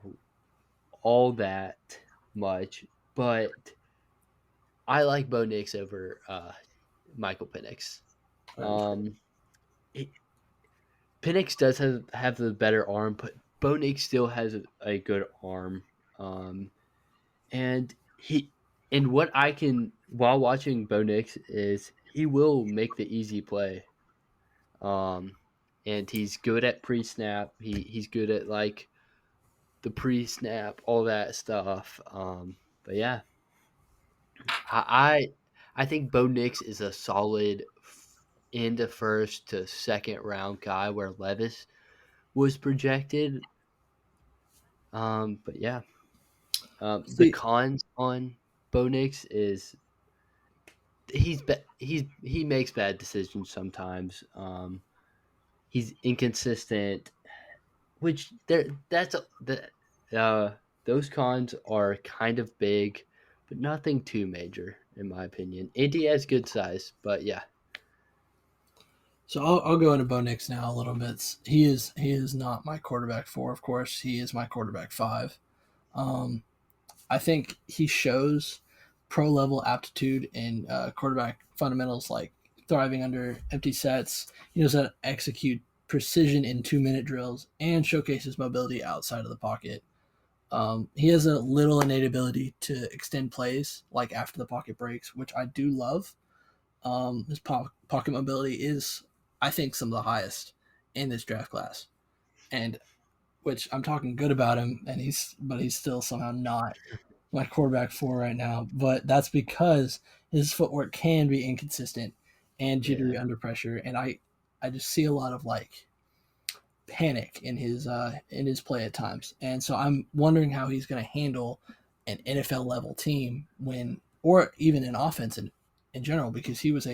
much, but I like Bo Nix over Michael Penix. Penix does have the better arm, but Bo Nix still has a good arm. And what I can, while watching Bo Nix, is he will make the easy play. And he's good at pre-snap. He's good at like the pre-snap, all that stuff. But yeah, I think Bo Nix is a solid into first to second round guy where Levis was projected. But yeah, the cons on Bo Nix is he makes bad decisions sometimes. He's inconsistent, which those cons are kind of big, but nothing too major in my opinion. And he has good size, but yeah. So I'll go into Bo Nix now a little bit. He is not my quarterback 4, of course. He is my quarterback 5. I think he shows pro level aptitude in quarterback fundamentals like thriving under empty sets. He knows how to execute precision in 2-minute drills and showcases mobility outside of the pocket. He has a little innate ability to extend plays like after the pocket breaks, which I do love. His pocket mobility is, I think, some of the highest in this draft class, and which I'm talking good about him, and he's still somehow not my quarterback 4 right now. But that's because his footwork can be inconsistent and jittery under pressure, and I just see a lot of like panic in his play at times, and so I'm wondering how he's going to handle an NFL level team or even an offense in general, because he was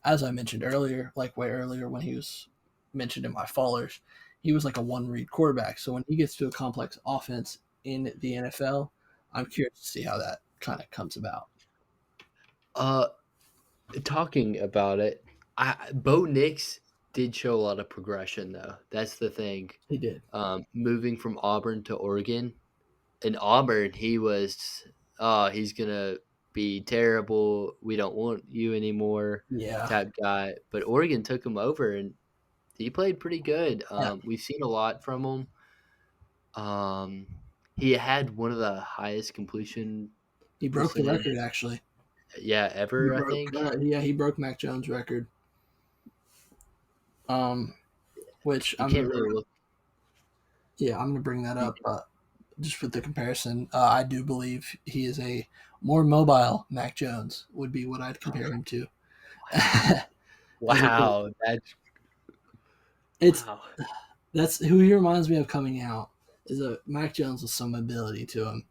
as I mentioned earlier, like way earlier when he was mentioned in my followers, he was like a one-read quarterback. So when he gets to a complex offense in the NFL, I'm curious to see how that kind of comes about. Uh, Talking about it, Bo Nix did show a lot of progression, though. That's the thing. He did. Moving from Auburn to Oregon. In Auburn, he was, oh, he's gonna be terrible. We don't want you anymore, Yeah. type guy. But Oregon took him over, and he played pretty good. Yeah. We've seen a lot from him. He had one of the highest completion He broke the percentage, record actually. yeah, He ever. I broke think. he broke Mac Jones' record. Which You can't really look. I'm gonna bring that You, up. Just with the comparison, I do believe he is a more mobile Mac Jones would be what I'd compare him to. wow, It's wow. that's who he reminds me of coming out is a Mac Jones with some ability to him.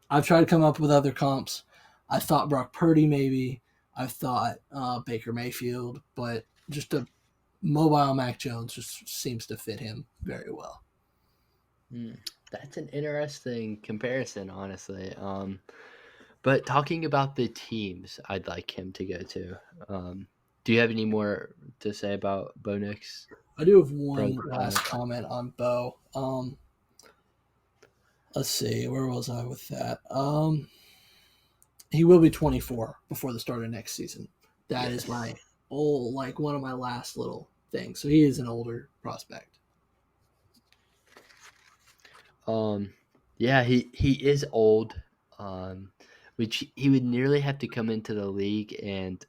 I've tried to come up with other comps. I thought Brock Purdy maybe. I thought Baker Mayfield, but just a mobile Mac Jones just seems to fit him very well. That's an interesting comparison, honestly. But talking about the teams I'd like him to go to, do you have any more to say about Bo Nix? I do have one last comment on Bo. Let's see, where was I with that? He will be 24 before the start of next season. That is my one of my last little things. So he is an older prospect. Yeah, he is old. Which he would nearly have to come into the league and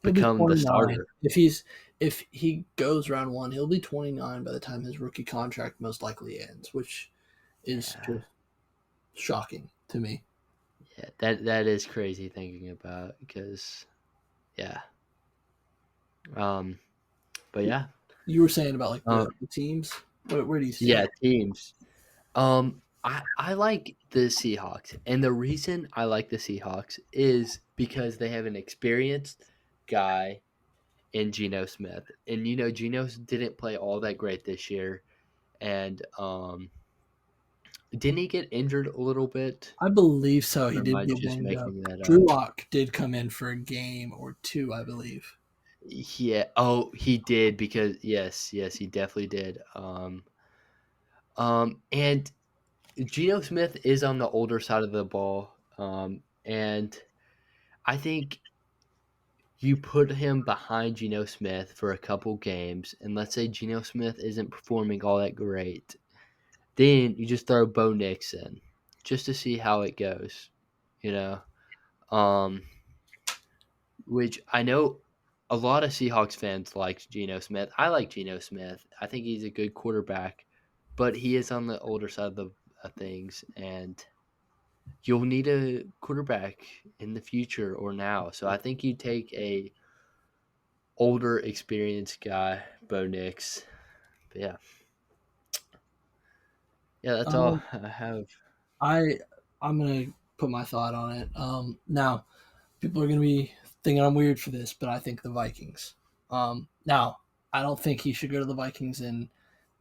become the starter. If he goes round one, he'll be 29 by the time his rookie contract most likely ends, which is just shocking to me. Yeah, that is crazy thinking about because, yeah. But yeah. You were saying about like the teams. Where do you see? Yeah, teams. I like the Seahawks, and the reason I like the Seahawks is because they have an experienced guy in Geno Smith, and Geno didn't play all that great this year, and didn't he get injured a little bit? I believe so. He Or am did I get just banged up. making that Drew up? Lock did come in for a game or two, I believe. Yeah. Oh, he did because yes, he definitely did. And Geno Smith is on the older side of the ball, and I think you put him behind Geno Smith for a couple games, and let's say Geno Smith isn't performing all that great, then you just throw Bo Nix in just to see how it goes, you know. Which I know a lot of Seahawks fans like Geno Smith. I like Geno Smith. I think he's a good quarterback, but he is on the older side of the things, and you'll need a quarterback in the future or now. So I think you take a older, experienced guy, Bo Nix. But yeah, that's all I have. I'm gonna put my thought on it. Now people are gonna be thinking I'm weird for this, but I think the Vikings. Now I don't think he should go to the Vikings in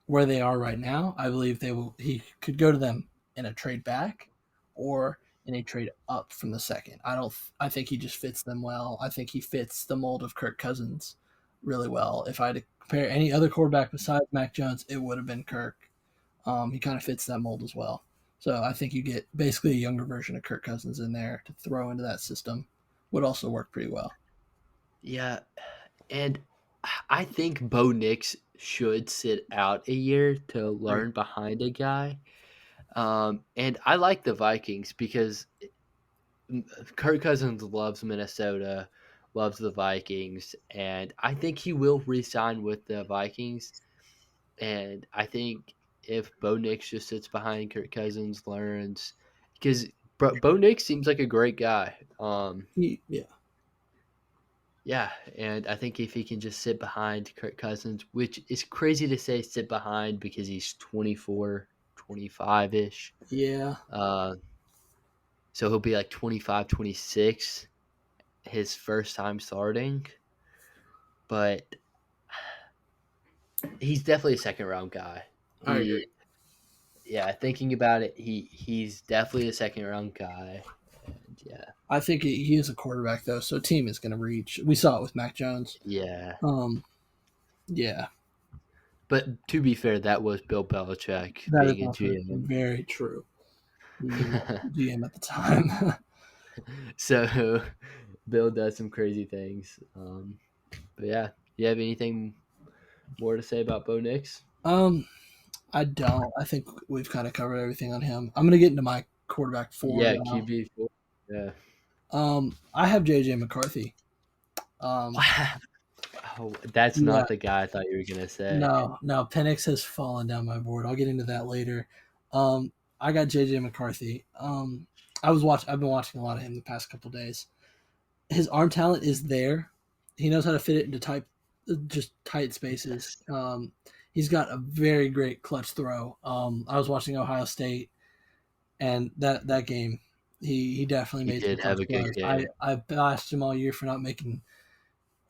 where they are right now. I believe he could go to them in a trade back or in a trade up from the second. I think he just fits them well. I think he fits the mold of Kirk Cousins really well. If I had to compare any other quarterback besides Mac Jones, it would have been Kirk. He kind of fits that mold as well. So I think you get basically a younger version of Kirk Cousins in there to throw into that system. Would also work pretty well. Yeah, and I think Bo Nix should sit out a year to learn behind a guy. And I like the Vikings because Kirk Cousins loves Minnesota, loves the Vikings, and I think he will re-sign with the Vikings. And I think if Bo Nix just sits behind Kirk Cousins, learns, because Bo Nix seems like a great guy. Yeah, and I think if he can just sit behind Kirk Cousins, which is crazy to say sit behind because he's 24, 25-ish. Yeah. So he'll be like 25, 26 his first time starting. But He's definitely a second round guy. I agree. Yeah, thinking about it, he's definitely a second round guy. And yeah, I think he is a quarterback though, so a team is going to reach. We saw it with Mac Jones. yeah. Yeah, But to be fair, that was Bill Belichick that is being a also GM. very true. He was GM at the time. So Bill does some crazy things. But yeah, you have anything more to say about Bo Nix? um, I don't. I think we've kind of covered everything on him. I'm going to get into my quarterback four Yeah, now. QB4. Yeah. I have JJ McCarthy. Wow. Oh, that's Yeah, not the guy I thought you were gonna say. no, Penix has fallen down my board. I'll get into that later. I got JJ McCarthy. I've been watching a lot of him the past couple days. His arm talent is there. He knows how to fit it into just tight spaces. Yes, He's got a very great clutch throw. I was watching Ohio State, and that game, he definitely he made some did have clutch a good throws. I game. I bashed him all year for not making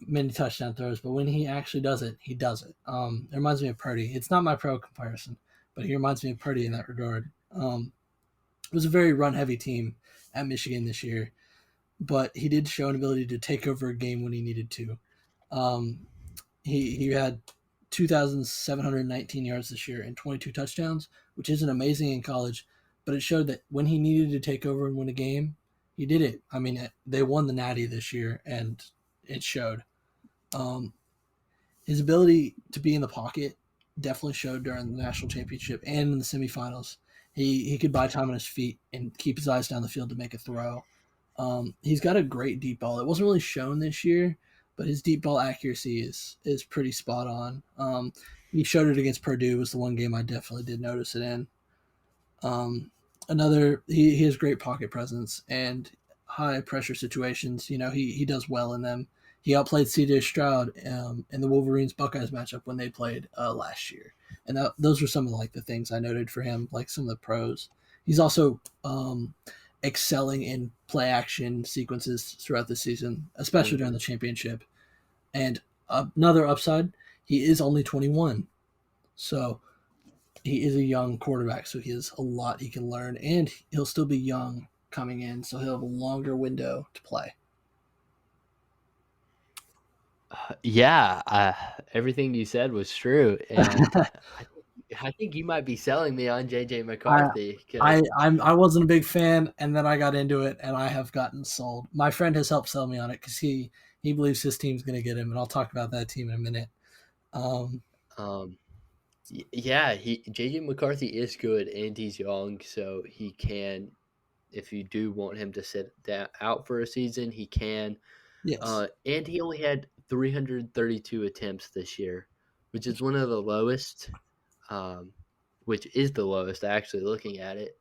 many touchdown throws, but when he actually does it, he does it. It reminds me of Purdy. It's not my pro comparison, but he reminds me of Purdy in that regard. It was a very run heavy team at Michigan this year, but he did show an ability to take over a game when he needed to. Um, he had 2,719 yards this year and 22 touchdowns, which isn't amazing in college, but it showed that when he needed to take over and win a game, he did it. I mean, they won the Natty this year, and it showed. Um, his ability to be in the pocket definitely showed during the national championship and in the semifinals. He could buy time on his feet and keep his eyes down the field to make a throw. He's got a great deep ball. It wasn't really shown this year, but his deep ball accuracy is pretty spot on. He showed it against Purdue. Was the one game I definitely did notice it in. He has great pocket presence and high pressure situations. He does well in them. He outplayed C.J. Stroud in the Wolverines Buckeyes matchup when they played last year, and those were some of the things I noted for him, like some of the pros. He's also excelling in play action sequences throughout the season, especially during the Mhm. championship. And another upside, he is only 21, so he is a young quarterback, so he has a lot he can learn, and he'll still be young coming in, so he'll have a longer window to play. Yeah, everything you said was true, and I think you might be selling me on JJ I McCarthy I because I wasn't a big fan, and then I got into it, and I have gotten sold. My friend has helped sell me on it because he believes his team's going to get him, and I'll talk about that team in a minute. Um, um, yeah, he JJ McCarthy is good and he's young, so he can. If you do want him to sit out for a season, he can. yes, And he only had 332 attempts this year, which is one of the lowest. Um, which is the lowest actually looking at it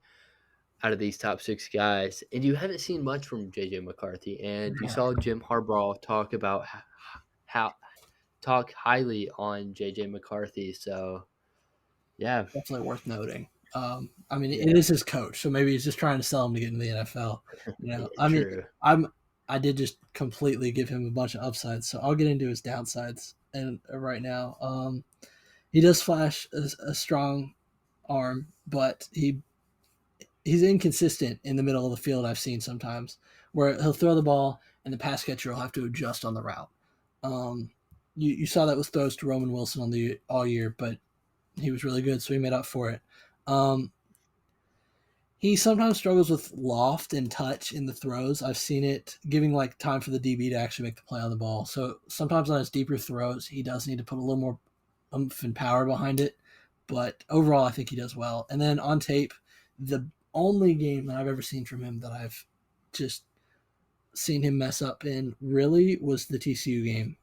out of these top six guys. And you haven't seen much from JJ McCarthy, and you yeah, saw Jim Harbaugh talk about how talk highly on JJ McCarthy. So yeah, definitely worth noting. I mean, it yeah, is his coach, so maybe he's just trying to sell him to get into the NFL. I mean, true. I did just completely give him a bunch of upsides, so I'll get into his downsides. And right now, he does flash a strong arm, but he's inconsistent in the middle of the field. I've seen sometimes where he'll throw the ball and the pass catcher will have to adjust on the route. Um, you saw that with throws to Roman Wilson on the all year, but he was really good, so he made up for it. Um, he sometimes struggles with loft and touch in the throws. I've seen it giving time for the DB to actually make the play on the ball. So sometimes on his deeper throws, he does need to put a little more oomph and power behind it. But overall, I think he does well. And then on tape, the only game that I've ever seen from him that I've just seen him mess up in really was the TCU game.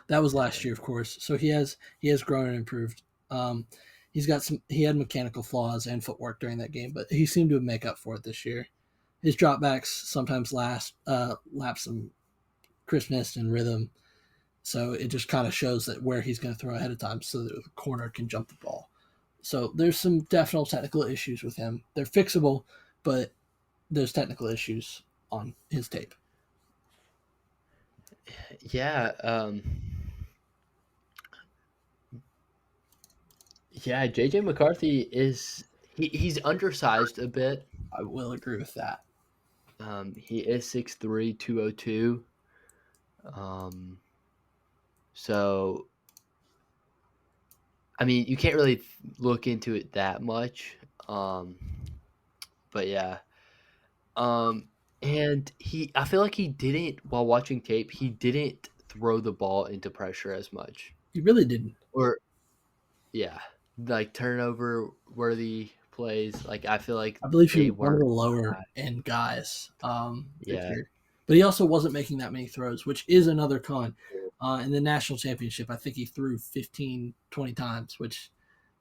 That was last year, of course. So he has grown and improved. Um, he had mechanical flaws and footwork during that game, but he seemed to make up for it this year. His dropbacks sometimes lapse some crispness and rhythm, so it just kind of shows that where he's going to throw ahead of time, so that the corner can jump the ball. So there's some definite technical issues with him. They're fixable, but there's technical issues on his tape. Yeah, Yeah, JJ McCarthy he's undersized a bit. I will agree with that. He is 6'3", 202. Um, so I mean, you can't really look into it that much. Um, but yeah. Um, and I feel like he didn't while watching tape. He didn't throw the ball into pressure as much, He really didn't. or yeah, like turnover worthy plays. Like I feel like I believe he they was one of weren't. the lower end guys this Yeah, year. But he also wasn't making that many throws, which is another con. In the national championship, I think he threw 15, 20 times, which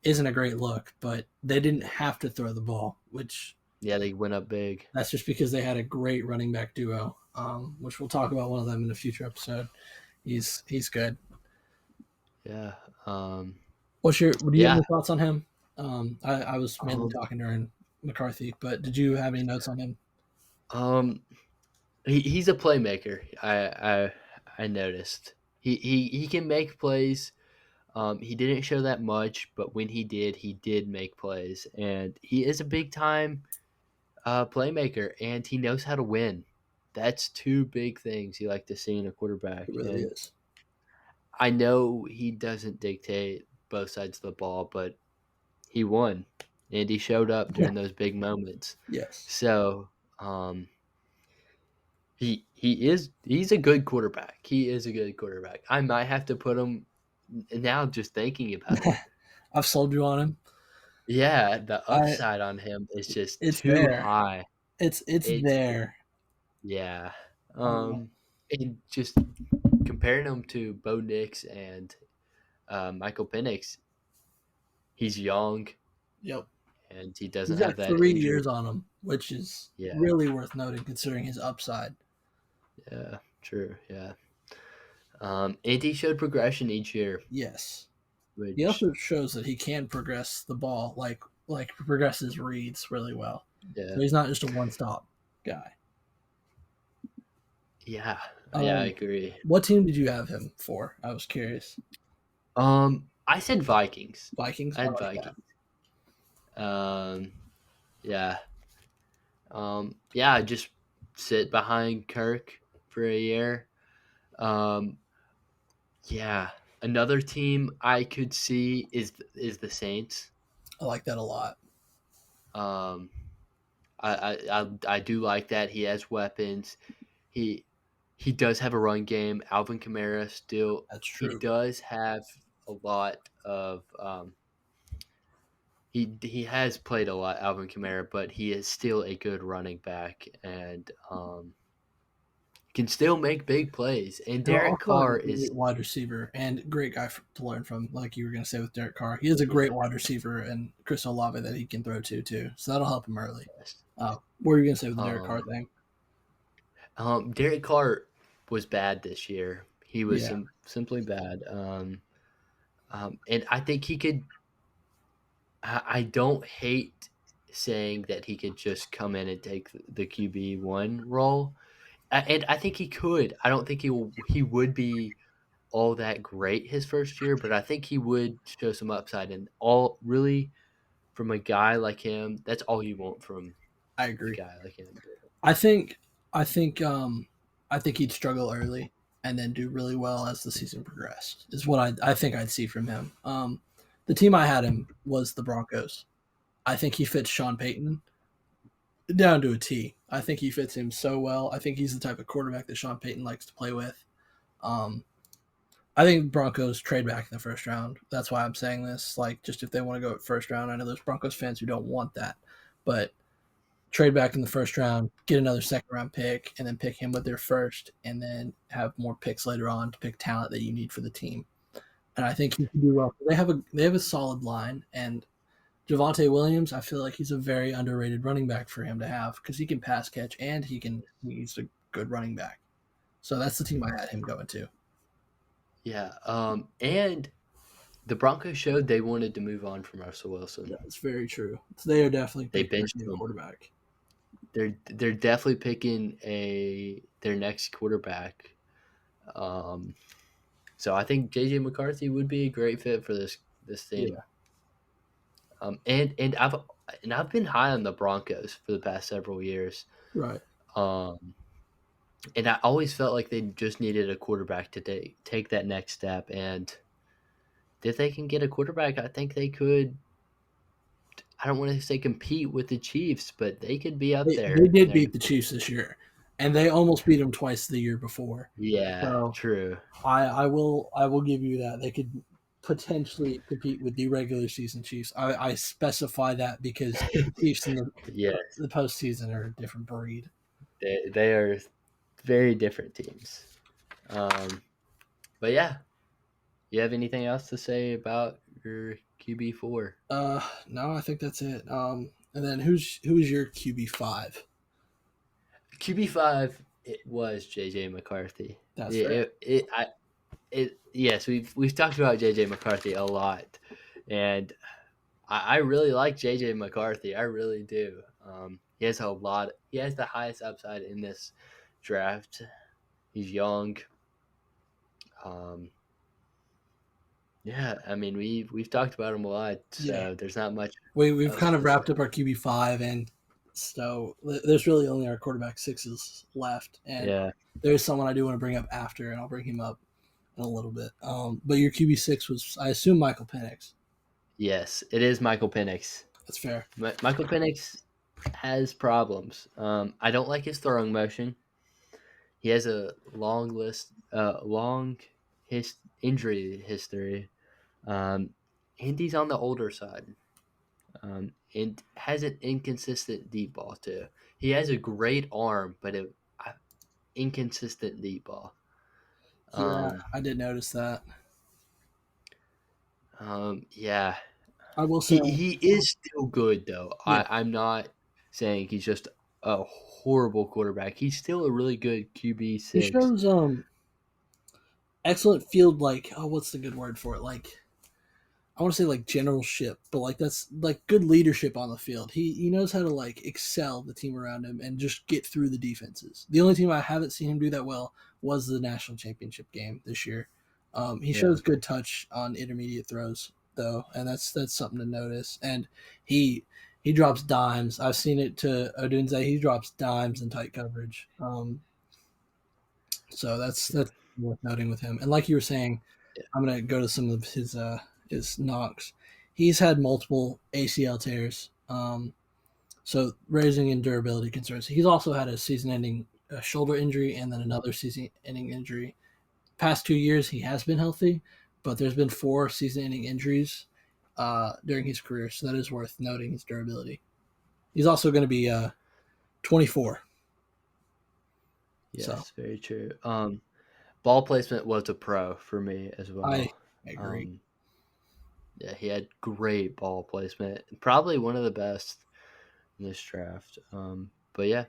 isn't a great look, but they didn't have to throw the ball, which yeah, they went up big. that's just because they had a great running back duo, which we'll talk about one of them in a future episode. He's good. Yeah. Do you have Yeah. any thoughts on him? I was mainly Um, talking during McCarthy, but did you have any notes on him? um, he's a playmaker. I noticed he can make plays. He didn't show that much, but when he did make plays, and he is a big time playmaker, and he knows how to win. That's two big things you like to see in a quarterback. It really And is. I know he doesn't dictate both sides of the ball, but he won, and he showed up during those big moments. Yes. So he's a good quarterback. He is a good quarterback. I might have to put him now. Just thinking about it, I've sold you on him. yeah, the I upside on him is just it's too there. high. It's It's there. yeah. Uh, And just comparing him to Bo Nix and Michael Penix, he's young yep. and he He's doesn't have got that 3 years injury. on him, which is Yeah, really worth noting considering his upside. yeah, true, yeah. And he showed progression each year, Yes. He which also shows that he can progress the ball, like progresses reads really well. yeah, So he's not just a one stop guy. yeah, yeah, I Um, agree. what team did you have him for? I was curious. I said Vikings. Vikings. I I had like that. Vikings. Yeah. Yeah, just sit behind Kirk for a year. Um, yeah. Another team I could see is the Saints. I like that a lot. Um, I do like that he has weapons. He he does have a run game. Alvin Kamara still That's he true. does have a lot of he has played a lot, Alvin Kamara, but he is still a good running back and can still make big plays. And He'll Derek also have a Carr great is wide receiver and great guy to learn from, like you were going to say with Derek Carr. He is a great wide receiver and Chris Olave that he can throw to too. So that'll help him early. What were you going to say with the Derek Carr um, thing? Derek Carr was bad this year. He was Yeah, simply bad. And I think he could. I don't hate saying that he could just come in and take the QB1 role, and I think he could. I don't think he would be all that great his first year, but I think he would show some upside. And all really from a guy like him, that's all you want from I a agree. guy like him. I think, I think, I think he'd struggle early and then do really well as the season progressed. Is what I think I'd see from him. The team I had him was the Broncos. I think he fits Sean Payton down to a T. I think he fits him so well. I think he's the type of quarterback that Sean Payton likes to play with. Um, I think Broncos trade back in the first round. That's why I'm saying this. Like, just if they want to go at first round, I know there's Broncos fans who don't want that, but trade back in the first round, get another second round pick, and then pick him with their first, and then have more picks later on to pick talent that you need for the team. And I think he can do well. They have a solid line, and Javonte Williams, I feel like he's a very underrated running back for him to have because he can pass catch and he's a good running back. So that's the team I had him going to. Yeah. And the Broncos showed they wanted to move on from Russell Wilson. That's very true. So they are definitely They picking benched a new him. quarterback. They're definitely picking their next quarterback. So I think JJ McCarthy would be a great fit for this team. Yeah. I've been high on the Broncos for the past several years. Right. Um, and I always felt like they just needed a quarterback to take that next step. And if they can get a quarterback, I think they could. I don't want to say compete with the Chiefs, but they could be up They there. did beat the Chiefs this year, and they almost beat them twice the year before. Yeah, So true. I will give you that. They could potentially compete with the regular season Chiefs. I specify that because the Chiefs in Yes, the postseason are a different breed. they are very different teams. But yeah, you have anything else to say about your QB4? No, I think that's it. And then who's your QB5? QB5, it was JJ McCarthy. That's fair. Yes, we've talked about JJ McCarthy a lot, and I really like JJ McCarthy. I really do. He has a lot. He has the highest upside in this draft. He's young. Um, yeah, I mean we've talked about him a lot, Yeah, so there's not much we've else kind of to say. wrapped up our QB5, and so there's really only our quarterback sixes left, and Yeah. there's someone I do want to bring up after, and I'll bring him up in a little bit. But your QB6 was, I assume, Michael Penix. Yes, it is Michael Penix. That's fair. Michael Penix has problems. I don't like his throwing motion. He has a long injury history, and he's on the older side, and has an inconsistent deep ball too. He has a great arm, but an inconsistent deep ball. Yeah, Um, I did notice that. yeah, I will say, he is still good though. yeah, I'm not saying he's just a horrible quarterback. He's still a really good QB he 6. shows excellent field, like, oh, what's the good word for it? Like, I want to say like generalship, but like that's like good leadership on the field. He knows how to like excel the team around him and just get through the defenses. The only team I haven't seen him do that well was the national championship game this year. He Yeah, shows good touch on intermediate throws though, and that's something to notice. And he he drops dimes. I've seen it to Odunze. He drops dimes in tight coverage. So that's worth noting with him. And like you were saying, yeah, I'm gonna go to some of his knocks. He's had multiple ACL tears, so raising in durability concerns. He's also had a season-ending shoulder injury and then another season-ending injury. Past 2 years, he has been healthy, but there's been 4 season-ending injuries during his career, so that is worth noting his durability. He's also going to be 24. So yes, very true. Ball placement was a pro for me as I well. agree. Um, yeah, he had great ball placement. Probably one of the best in this draft. But yeah,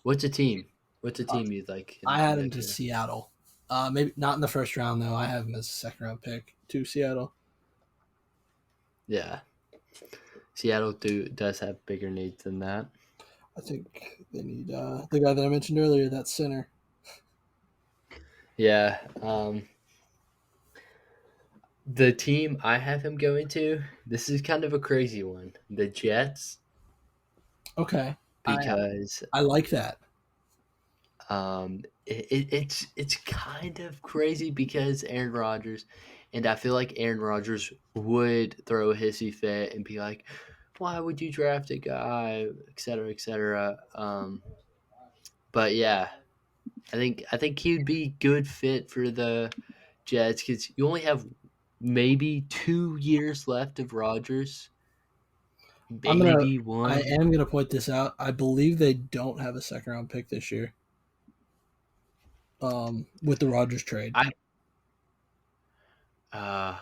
what's a team? What's a Uh, team you'd like him I to had go him to to? Seattle. Maybe not in the first round though. I have him as a second round pick to Seattle. Yeah, Seattle does have bigger needs than that. I think they need the guy that I mentioned earlier, that center. Yeah. The team I have him going to, this is kind of a crazy one. The Jets, Okay, I because I like that. it's kind of crazy because Aaron Rodgers, and I feel like Aaron Rodgers would throw a hissy fit and be like, "Why would you draft a guy?" Et cetera, et cetera. But yeah, I think he'd be good fit for the Jets because you only have maybe 2 years left of Rodgers, I'm gonna. maybe I one. am gonna point this out. I believe they don't have a second round pick this year. With the Rogers trade, I uh,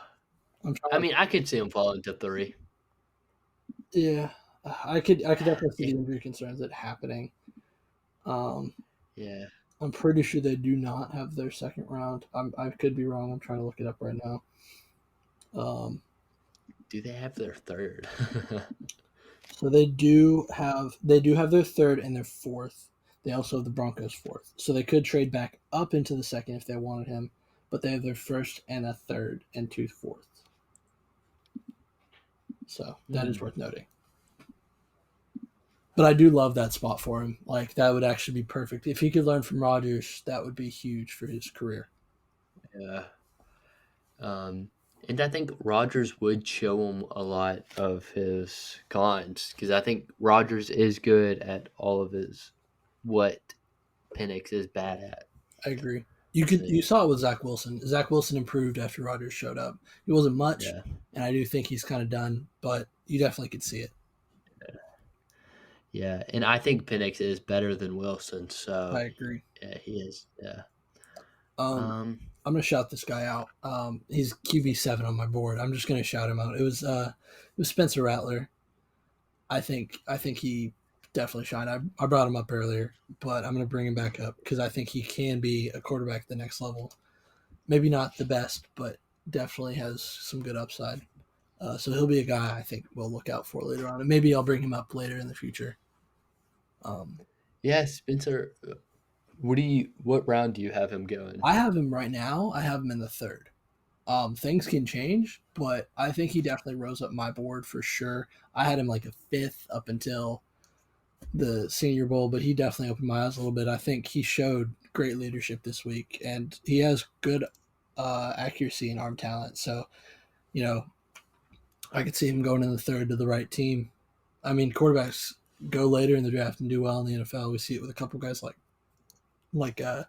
I'm I trying to. mean, I could see him falling to 3. Yeah, I could definitely see It, the injury concerns that happening. Um, yeah. I'm pretty sure they do not have their second round. I could be wrong. I'm trying to look it up right now. Um, Do they have their third? so they do have their third and their fourth. They also have the Broncos fourth. So they could trade back up into the second if they wanted him, but they have their first and a third and two fourths. So that is worth noting. But I do love that spot for him. Like, that would actually be perfect. If he could learn from Rodgers, that would be huge for his career. Yeah. And I think Rodgers would show him a lot of his cons because I think Rodgers is good at all of his what Penix is bad at. I agree. You saw it with Zach Wilson. Zach Wilson improved after Rodgers showed up. It wasn't much, Yeah. and I do think he's kind of done, but you definitely could see it. Yeah, and I think Penix is better than Wilson, so I agree. Yeah, he is. Yeah. I'm gonna shout this guy out. He's QB7 on my board. I'm just gonna shout him out. It was Spencer Rattler. I think he definitely shined. I brought him up earlier, but I'm gonna bring him back up because I think he can be a quarterback at the next level. Maybe not the best, but definitely has some good upside. So he'll be a guy I think we'll look out for later on, and maybe I'll bring him up later in the future. Yeah, Spencer. What round do you have him going? I have him right now. I have him in the 3rd. Things can change, but I think he definitely rose up my board for sure. I had him like a 5th up until the Senior Bowl, but he definitely opened my eyes a little bit. I think he showed great leadership this week, and he has good accuracy and arm talent. So, I could see him going in the 3rd to the right team. I mean, quarterbacks go later in the draft and do well in the NFL. We see it with a couple guys like off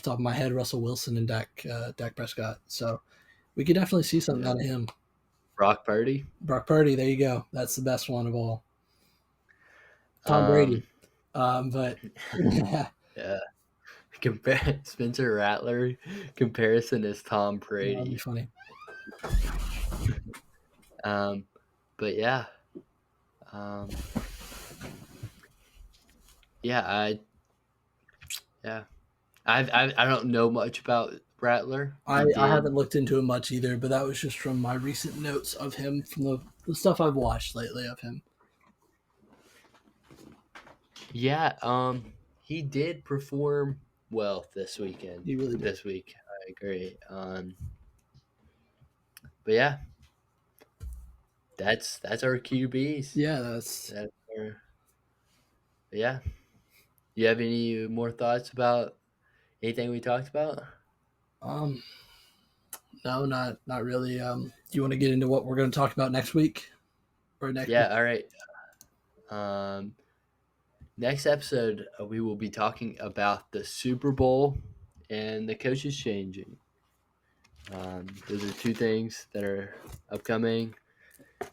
the top of my head, Russell Wilson and Dak Prescott. So we could definitely see something out of him. Brock Purdy. There you go. That's the best one of all. Tom Brady. But yeah. Spencer Rattler comparison is Tom Brady. That'd be funny. But yeah. I don't know much about Rattler. I haven't looked into him much either, but that was just from my recent notes of him from the stuff I've watched lately of him. Yeah, he did perform well this weekend. He really did. This week. I agree. But yeah. That's our QBs. Yeah, that's our, yeah. You have any more thoughts about anything we talked about? No, not really. Do you want to get into what we're going to talk about next week? Or next week? All right. Next episode, we will be talking about the Super Bowl and the coaches changing. Those are 2 things that are upcoming,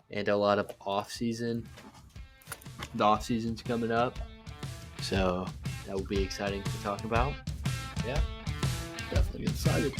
and a lot of off-season. The off-season's coming up, so that will be exciting to talk about. Yeah. Definitely get excited.